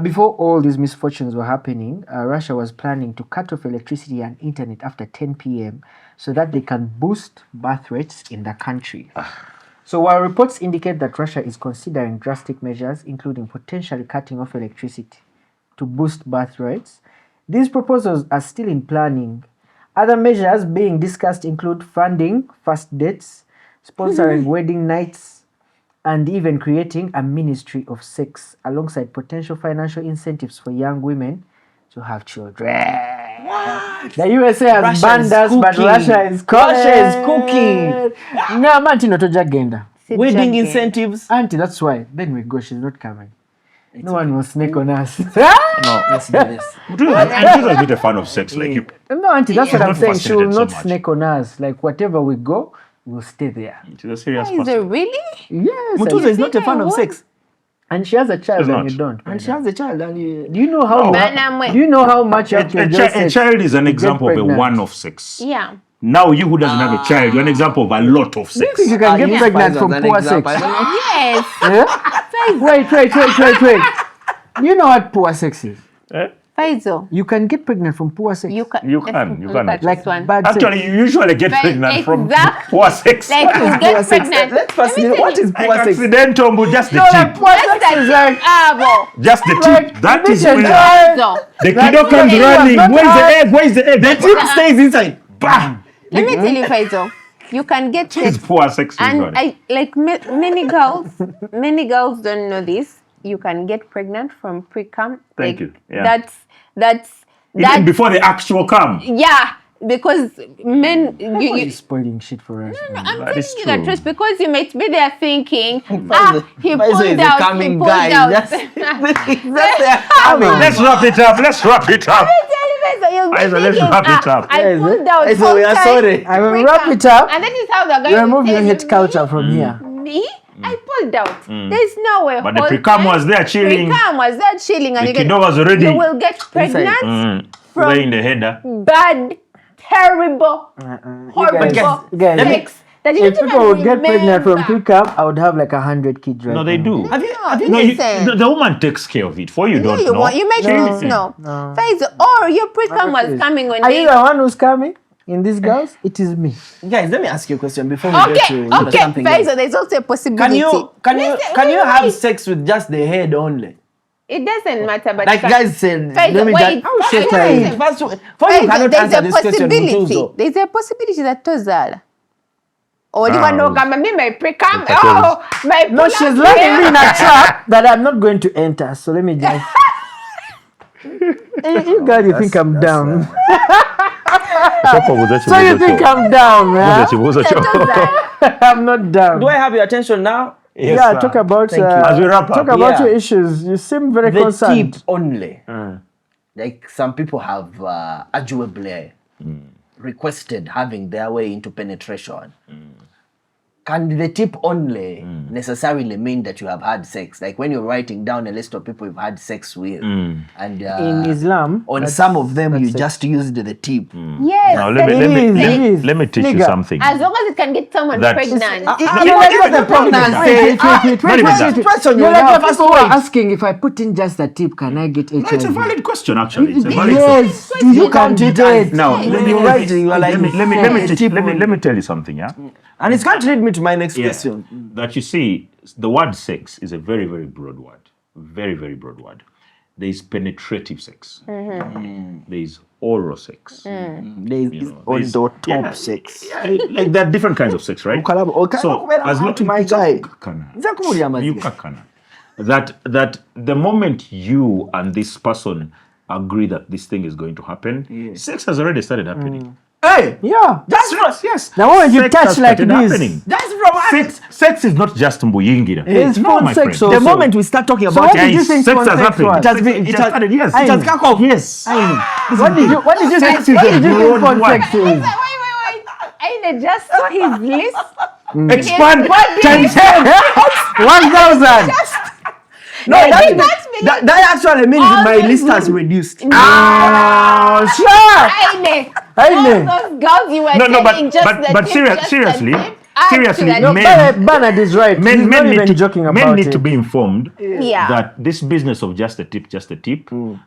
before all these misfortunes were happening, Russia was planning to cut off electricity and internet after 10 p.m. so that they can boost birth rates in the country. So while reports indicate that Russia is considering drastic measures, including potentially cutting off electricity to boost birth rates, these proposals are still in planning. Other measures being discussed include funding first dates, sponsoring wedding nights, and even creating a ministry of sex alongside potential financial incentives for young women to have children. What? The USA has Russia banned is us, but cooking. Russia is cooking. No, Auntie Notojagenda. Wedding incentives. Auntie, that's why. Then we go, she's not coming. No one will snake on us. No, Let's do this. and she has been a fan of sex. Like you, No, Auntie, that's what She's I'm not saying. She will fascinated so not much. snake on us. Like, whatever we go, we'll stay there. she's a serious Is it person. really? Yes. Mutuzo is not a fan of What? sex. And she has a child She's and not. you don't. And she has a child. And you... Do you know how No. Banamwe. do you know how much you have to enjoy A sex child is an to get example of a pregnant? one-off sex. Yeah. Now you who doesn't have a child, you're an example of a lot of Do you sex. think you can get use pregnant Pfizer from as an poor example. sex? Yes. Yeah? Wait. You know what poor sex is? Faizo. You can get pregnant from poor sex. You can. Look at like this one. bad Actually, sex. you usually get Right, pregnant from exactly. poor sex. Like you Poor get sex. pregnant. Let's first what is poor Like sex? accidental, but just the No, like tip. poor sex is like Just the like tip. That this is is where Faizo. the like kiddo comes you running. have not Where's the had- egg? Where's the egg? The tip stays inside. Bam! Let me tell you, Faizo. You can get It's sex. poor sex. And usually. I like many girls don't know this. You can get pregnant from pre-cum. Thank Like, you. Yeah. That's Even before the actual come. yeah, because men You're spoiling shit for us. I'm That telling is you the true. truth because you might be there thinking, he Pfizer pulled is a out, he coming pulled guy. out. That's their Let's wrap it up. Let's wrap it up. You'll be Faizo, let's thinking, wrap it up. I Yes, pulled out. Faizo, we are full-time sorry. I will pre-cum. wrap it up. And that is how they're going You to remove your tell hate me, culture from here. Me? I pulled out. There's no way. But the whole pre-cum time, was there chilling. Pre-cum was there chilling. And The you get- kiddo was already You will get pregnant. From- way in the header. Bad, terrible, horrible guys, sex. That you If don't people would even get pregnant from remember. pre-cum, I would have like 100 kids right No, they now. do. Have you No, you, Listen. the woman takes care of it. For you, don't You know. want, you make No. no. No. Faiz, or your pre-cum was Please. coming when Are they... you the one who's coming in these girls? It is me. guys? Let me ask you a question before we get to Okay, something Faiz, else. there's also a possibility. Can you Listen, have wait. sex with just the head only? It doesn't matter, but Like you guys said, Faiz, let me wait. just shit Faiz, are you? listen. First, before you Faiz, cannot there's answer a this question, possibility. Mutuzo. There's a possibility that Tozala. Or you Ah, want to come me my pre-cum? the Oh, my No, pull-up she's letting me in a hair. trap that I'm not going to enter. So let me just. You guys, you think I'm down? So you think I'm down, man? I'm not down. Do I have your attention now? Yeah, talk about Thank you. As we wrap talk up, about yeah. your issues. You seem very The concerned. tip only. Like some people have arguably requested having their way into penetration. Can the tip only necessarily mean that you have had sex? Like when you're writing down a list of people you've had sex with, and In Islam, on that's- some of them you that's just used the tip. Yes. Now that is- let me teach you Nigga. something. As long as it can get someone That's- pregnant. You're like the pregnancy. Wait, Not even that. Press on You're your like nerve. the First people who are wait. asking if I put in just a tip, can I get HIV? No, it's a valid question, actually. It's a valid question. Yes, do you count it candidate? as- Now, When let me you're writing, you are like, let me tell you something, yeah? and it's going to lead me to my next Yeah. question. That you see, the word sex is a very, very broad word. Very, very broad word. there is penetrative sex. There is oral sex. There is You know, on there's- the top yeah, sex. Yeah, like there are different kinds of sex, right? As not my guy. That the moment you and this person agree that this thing is going to happen, sex has already started happening. Hey, Yeah. that's from Yes. The moment you Sex touch has like started this, happening. that's from Sex is not just mbuyingira. It's No, phone my sex friend. the also. moment we start talking So about what did you it, think sex phone has sex happened. was? it has been, It has started, yes. it has come off. Yes. What did you think? Sex is What a did you think broad phone one. sex is? Wait. I just saw his list. Expand What did times you- 10. 1,000. No, I that, did not believe that actually means all my those list has women. reduced. Oh, sure. Aine. Aine. All those girls you were No, telling just the but tip, seriously, just the tip. Add to seriously, that. No, men, Bernard is right. He's not need even to, joking men about need it. to be informed Yeah. that this business of just a tip,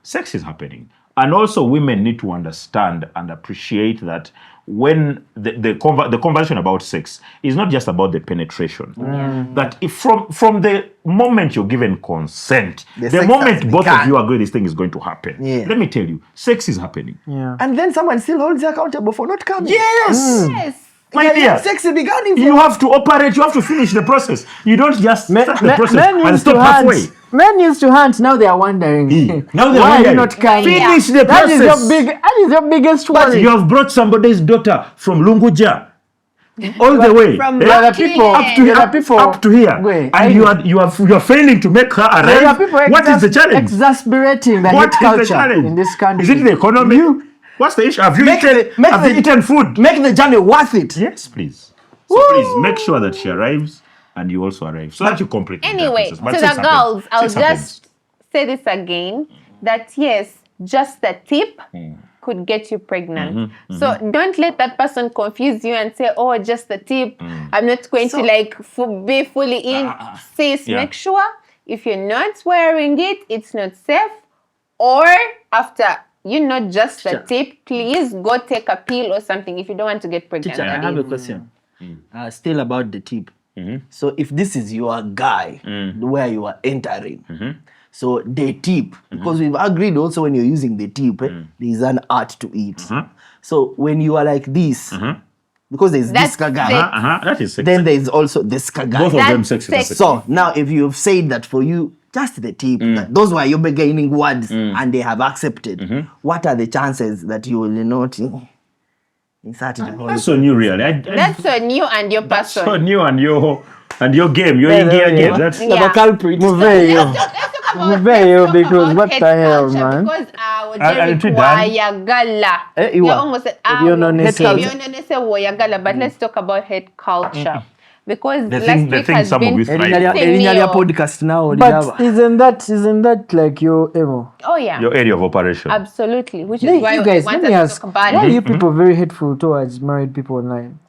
sex is happening. And also women need to understand and appreciate that when the conversation about sex is not just about the penetration. That if from the moment you're given consent, the sex moment has both of begun. you agree this thing is going to happen, Yeah. let me tell you, sex is happening. Yeah. And then someone still holds you accountable for not coming. Yes! Yes. My Yeah, dear, sex is beginning you have to operate, you have to finish the process. You don't just start the process and used stop to halfway. hunt. Men used to hunt. Now they are wondering. Now they're why are you wondering. not coming? Finish the That is process. that is your biggest But worry. you have brought somebody's daughter from Lunguja all the way From There are Brooklyn. people up to here, Wait, and you are failing to make her There are arrive. people What is the challenge? exasperating the What hate is the culture challenge in this country. Is it the economy? What's the issue? Have you eaten food? Make the journey worth it. Yes, please. So please make sure that she arrives and you also arrive, so that you complete the Anyway, process. to But the sex happens. girls, I'll Sex happens. just say this again, that yes, just the tip could get you pregnant. So don't let that person confuse you and say, oh, just the tip. I'm not going to like be fully in. Sis, yeah. make sure if you're not wearing it, it's not safe. Or after not just the tip, please go take a pill or something if you don't want to get pregnant. Teacher, I have a question. Still about the tip. So if this is your guy, where you are entering, so the tip, because we've agreed also when you're using the tip, there is an art to it. So when you are like this, because there's That's this guy, sex. That is sex. then there is also this guy. Both of them That's sex is sex. sex. So now if you've said that for you, just the tip, that those were your beginning words and they have accepted, what are the chances that you will not insert the whole That's so new, really. That's so new and your That's person. so new, and your game, your India game. That's Yeah. culprit. Muveyo. Muveyo, because what the hell, man? Because I'll tweet wayagala. you You're are. almost wayagala, but let's talk about hate culture. Because The last thing week some has of been you thrive on. Senior. podcast now. But isn't that like your emo? Oh yeah, Your area of operation. absolutely. Which is why You guys, we let want me us to ask, talk about why are it. you people very hateful towards married people online?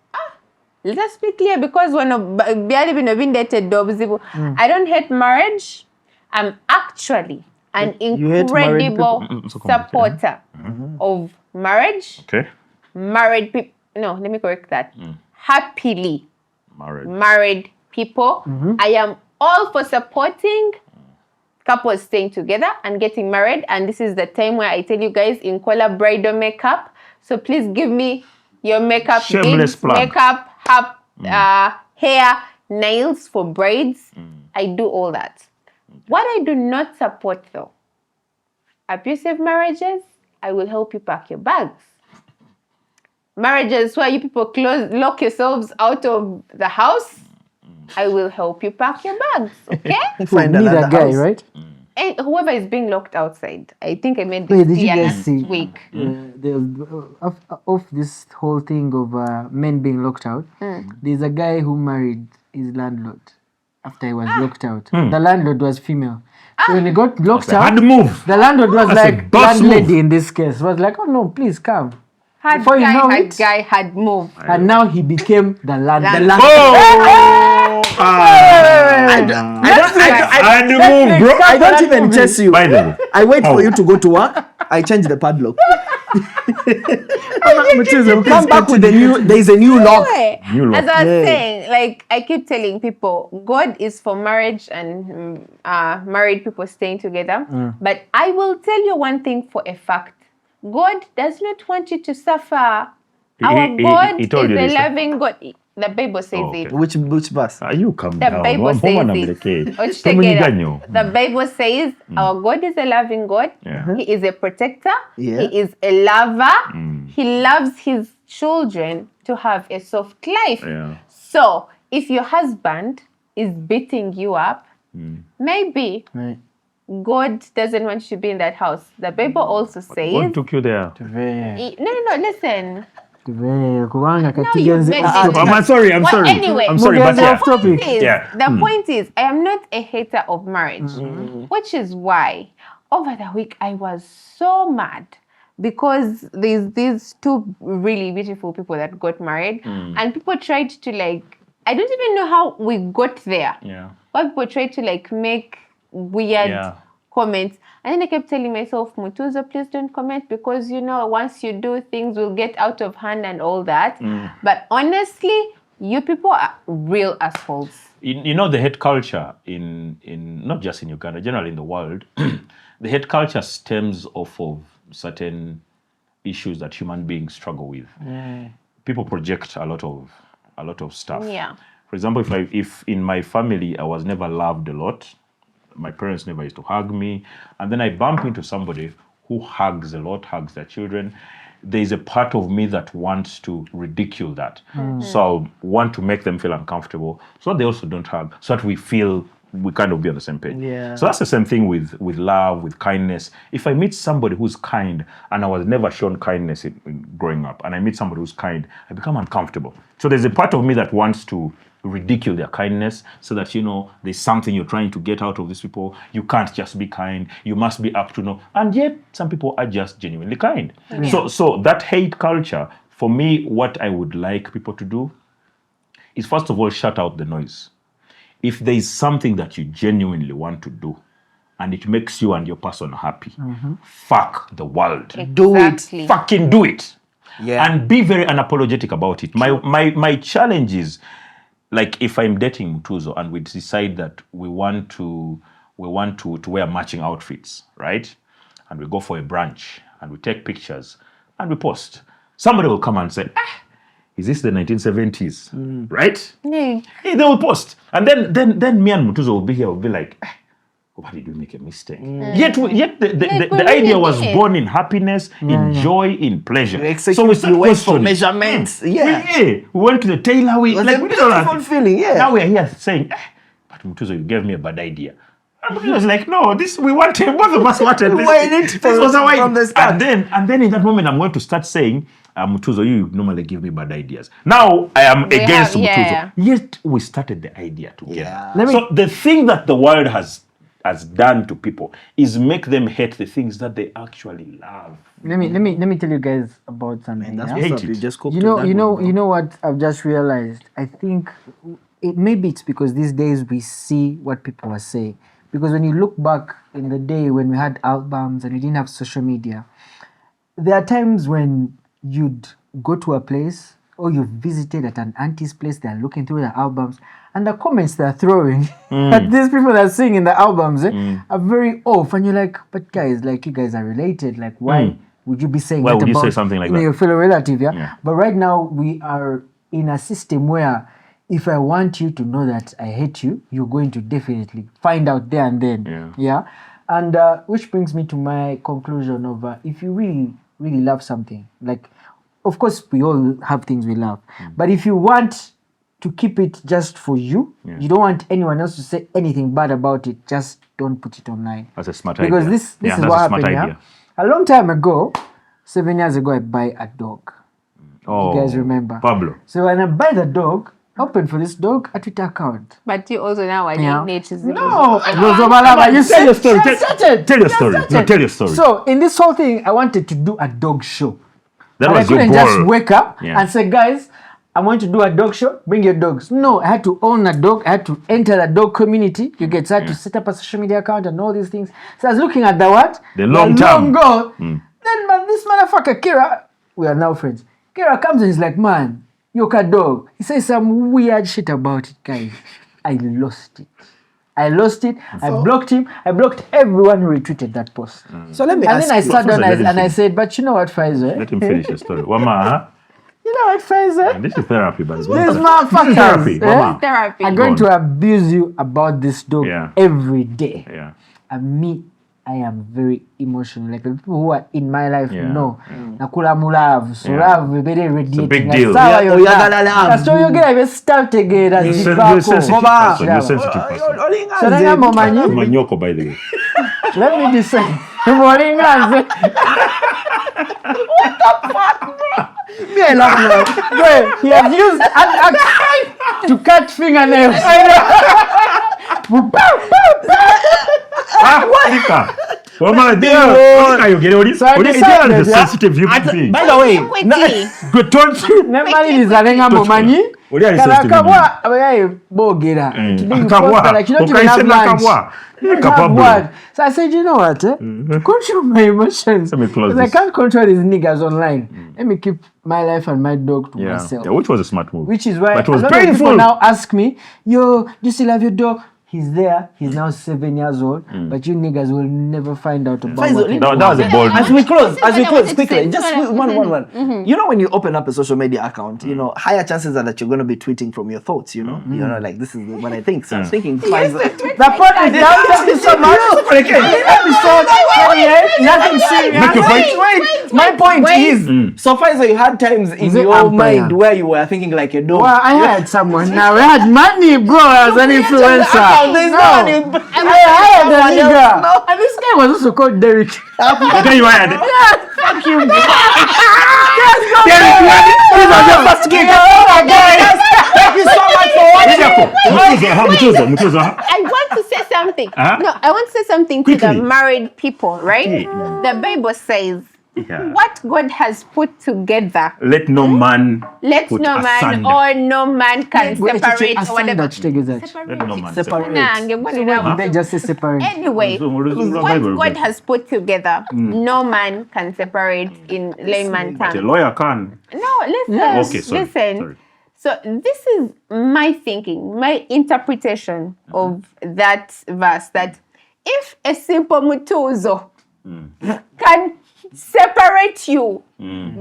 Let us be clear, because when been dated dobuzibu, I don't hate marriage. I'm actually an You hate married incredible So complicated. supporter of marriage. Okay. Married people. No, let me correct that. Happily Married. married people. I am all for supporting couples staying together and getting married. And this is the time where I tell you guys, in Kola bridal makeup. So please give me your makeup, Shameless gigs, plug. makeup, hair, nails for braids. I do all that. What I do not support though, abusive marriages, I will help you pack your bags. Marriages where you people lock yourselves out of the house, I will help you pack your bags, okay? Find Need a another guy, house. right? And whoever is being locked outside, I think I made Wait, this did you clear guys last see week. of this whole thing of men being locked out? There's a guy who married his landlord after he was locked out. The landlord was female. So when he got locked out, Hard move. the landlord was That's a like, boss landlady move. in this case, was like, oh no, please come. Had Before you know it- guy had moved. And now he became the landlord. Oh! Hard move, bro. I don't even chase you. By the way, I wait for you to go to work. I change the padlock. You come back with there's a new law. New law. As I was saying, like I keep telling people, God is for marriage and married people staying together. But I will tell you one thing for a fact. God does not want you to suffer. Our God he told is you a this. loving God. The Bible says Okay. it. Which verse? You come The down. Bible says it. The Bible says our God is a loving God. Yeah. He is a protector. Yeah. He is a lover. He loves his children to have a soft life. Yeah. So if your husband is beating you up, maybe Right. God doesn't want you to be in that house. The Bible also says... God took you there. No, listen. No, I'm sorry. Anyway, I'm sorry, but yeah. The point is, I am not a hater of marriage, which is why over the week I was so mad because there's these two really beautiful people that got married, and people tried to like, I don't even know how we got there. Yeah. Why people tried to like make weird comments. And then I kept telling myself, Mutuzo, please don't comment because, you know, once you do, things will get out of hand and all that. But honestly, you people are real assholes. You know, the hate culture in not just in Uganda, generally in the world, the hate culture stems off of certain issues that human beings struggle with. People project a lot of stuff. Yeah. For example, if in my family I was never loved a lot, my parents never used to hug me, and then I bump into somebody who hugs a lot, hugs their children, there's a part of me that wants to ridicule that. So I want to make them feel uncomfortable so they also don't hug, so that we feel we kind of be on the same page. Yeah. So that's the same thing with love, with kindness. If I meet somebody who's kind and I was never shown kindness in growing up, and I meet somebody who's kind, I become uncomfortable. So there's a part of me that wants to ridicule their kindness so that, you know, there's something you're trying to get out of these people. You can't just be kind. You must be up to know. And yet some people are just genuinely kind. So that hate culture, for me, what I would like people to do is, first of all, shut out the noise. If there is something that you genuinely want to do and it makes you and your person happy, fuck the world. Do it. Fucking do it. Yeah. And be very unapologetic about it. My challenge is, like, if I'm dating Mutuzo and we decide that we want to wear matching outfits, right? And we go for a brunch and we take pictures and we post. Somebody will come and say, is this the 1970s? Right? Yeah. They will post. And then me and Mutuzo will be here, will be like, why did we make a mistake? Yet the idea was born in happiness, in joy, in pleasure. So we went for measurements. We went to the tailor. We did all that. Feeling, Now we are here saying, but Mutuzo, you gave me a bad idea. And Mutuzo was like, no, both of us wanted this. This was our idea. From the start. And then in that moment, I'm going to start saying, Mutuzo, you normally give me bad ideas. Now I am against Mutuzo. Yet we started the idea together. So the thing that the world has done to people is make them hate the things that they actually love. Let me tell you guys about something. That's Yeah? what's up. You just You know what I've just realized? I think maybe it's because these days we see what people are saying. Because when you look back in the day when we had albums and we didn't have social media, there are times when you'd go to a place or you visited at an auntie's place, they're looking through the albums, and the comments they're throwing at these people that sing in the albums are very off. And you're like, but guys, like, you guys are related. Like, why would you be saying Why that would you about say something like that? your fellow relative? Yeah. But right now, we are in a system where if I want you to know that I hate you, you're going to definitely find out there and then. Yeah. And which brings me to my conclusion of if you really, really love something, like, of course, we all have things we love. But if you want to keep it just for you, you don't want anyone else to say anything bad about it, just don't put it online. That's a smart because idea. This is what happened. Yeah? A long time ago, 7 years ago, I buy a dog. You guys remember? Pablo. So when I buy the dog, open for this dog a Twitter account. But you also now are nature's No, you tell your story. Tell your story. No, tell your story. So in this whole thing, I wanted to do a dog show. That but was I couldn't your goal. just wake up and say, guys, I want to do a dog show. Bring your dogs. No, I had to own a dog. I had to enter the dog community. You get to set up a social media account and all these things. So I was looking at the what? The long term goal. Then, but this motherfucker, Kira, we are now friends. Kira comes and he's like, man, you're a dog. He says some weird shit about it, guys. I lost it. I blocked him. I blocked everyone who retweeted that post. So let me And ask then I you. sat down and I said, but you know what, Pfizer? Let him finish the story. Wama, You know what, Pfizer? this is therapy, but These motherfuckers therapy. Wama. Therapy. are going to abuse you about this dog every day. Yeah. And me, I am very emotional. Like the people who are in my life know. Nakula mulavu. So love, we better radiate. big deal. Oyagala love. So you get a start together. You're Zipako. sensitive person. You're sensitive person. So then I'm on my new. Manyoko, by the way. Let me decide. Moringanze. Me, I love you. Wait, he has used an to cut fingernails. Rika. Wama, Rika, you get it. So I decided, the sensitive human being. By the way, Good told you. Nemaliza lenga mumanyi. Oli ali sensitive. Kabwa abaye bogera. Kabwa. Like you don't even have lunch. So I said, you know what? Control my emotions. Let me close Because I this. can't control these niggas online. Let me keep my life and my dog to Yeah. myself. Yeah, which was a smart move. Which is why But it a was lot of people painful. now ask me, yo, do you still have your dog? He's there. He's now 7 years old. But you niggas will never find out about Faizo, what I That do. was a bold As move. we close, This is what I wanted to quickly, say. just one. You know, when you open up a social media account, you know, higher chances are that you're going to be tweeting from your thoughts. You know, like this is what I think. So I'm thinking, Faizo. The point is down. Thank you so much. Episode 28. Nothing serious. Make your point. Wait, my point is, so Faizo, you had times in Is it your Empire? mind where you were thinking like a dog. Well, I had someone. Now I had money, bro, as an influencer. There's No. no. I hired a nigga. And this guy was also called Derek. Okay, you had. Fuck you. This was your first gig. Thank you so much for watching. Mutuzo. I want to say something. Huh? No, I want to say something to Quickly. the married people, right? Okay. The Bible says, Yeah. what God has put together, Let no man let put no man asunder. or no man can separate or whatever. Let no man Separate. Separate. They just say separate. Anyway, what God has put together, no man can separate in layman The terms. lawyer can. No, listen. Okay, sorry. Listen. Sorry. So this is my thinking, my interpretation of that verse, that if a simple mutuzo can separate you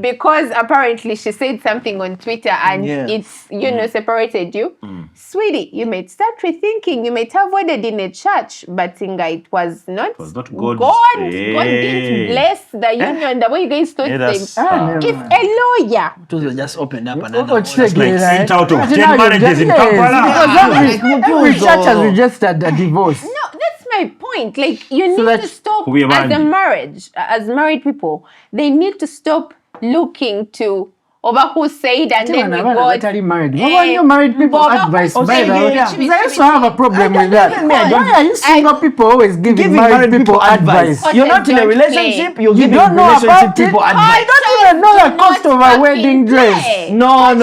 because apparently she said something on Twitter and it's, separated you, sweetie, you may start rethinking. You may have wedded in a church, but it was not God. God didn't bless the union the way you guys thought things. If a lawyer Tuzo just opened up another one. Like 8 out of 10 marriages in Because Kampala. every church has registered a divorce. No, that's my point. Like, you need that to stop we as a imagine. marriage, as married people. They need to stop looking to over who said and then we got. Totally married. Why are you married people Boba advice? who By the said way, it. I also have a problem with that. I Why are you single people always giving married people advice? What You're they not in a don't relationship, play. you're You giving don't know relationship about it? people I advice. don't even know the cost of a wedding dress. No.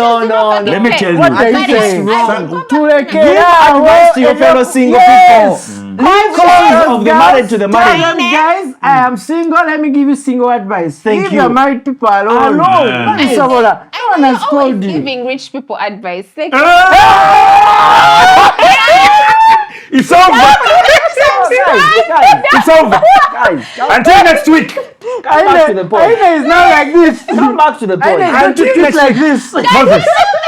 Let me tell you. What are you But saying? Give advice to your fellow single people. Leave cause of the married to the Tell married. them, guys, I am single. Let me give you single advice. Thank Leave you. your married people alone. Alone. What is Sabola? No one has Always told you. giving rich people advice. Like, It's over. It's over. Until next week. Come back to the point. Aina is now like this. Come back to the point. Aina is going to tweet like this. Moses,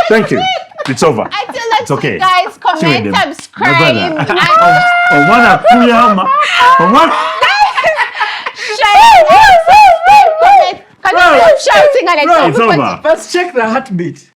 thank you. It's over. until next It's okay. week, guys, See you comment, then. subscribe, My brother. and Omwana kuyama. Omwana. share. Comment. Can you stop shouting at It's over. Let's check the heartbeat.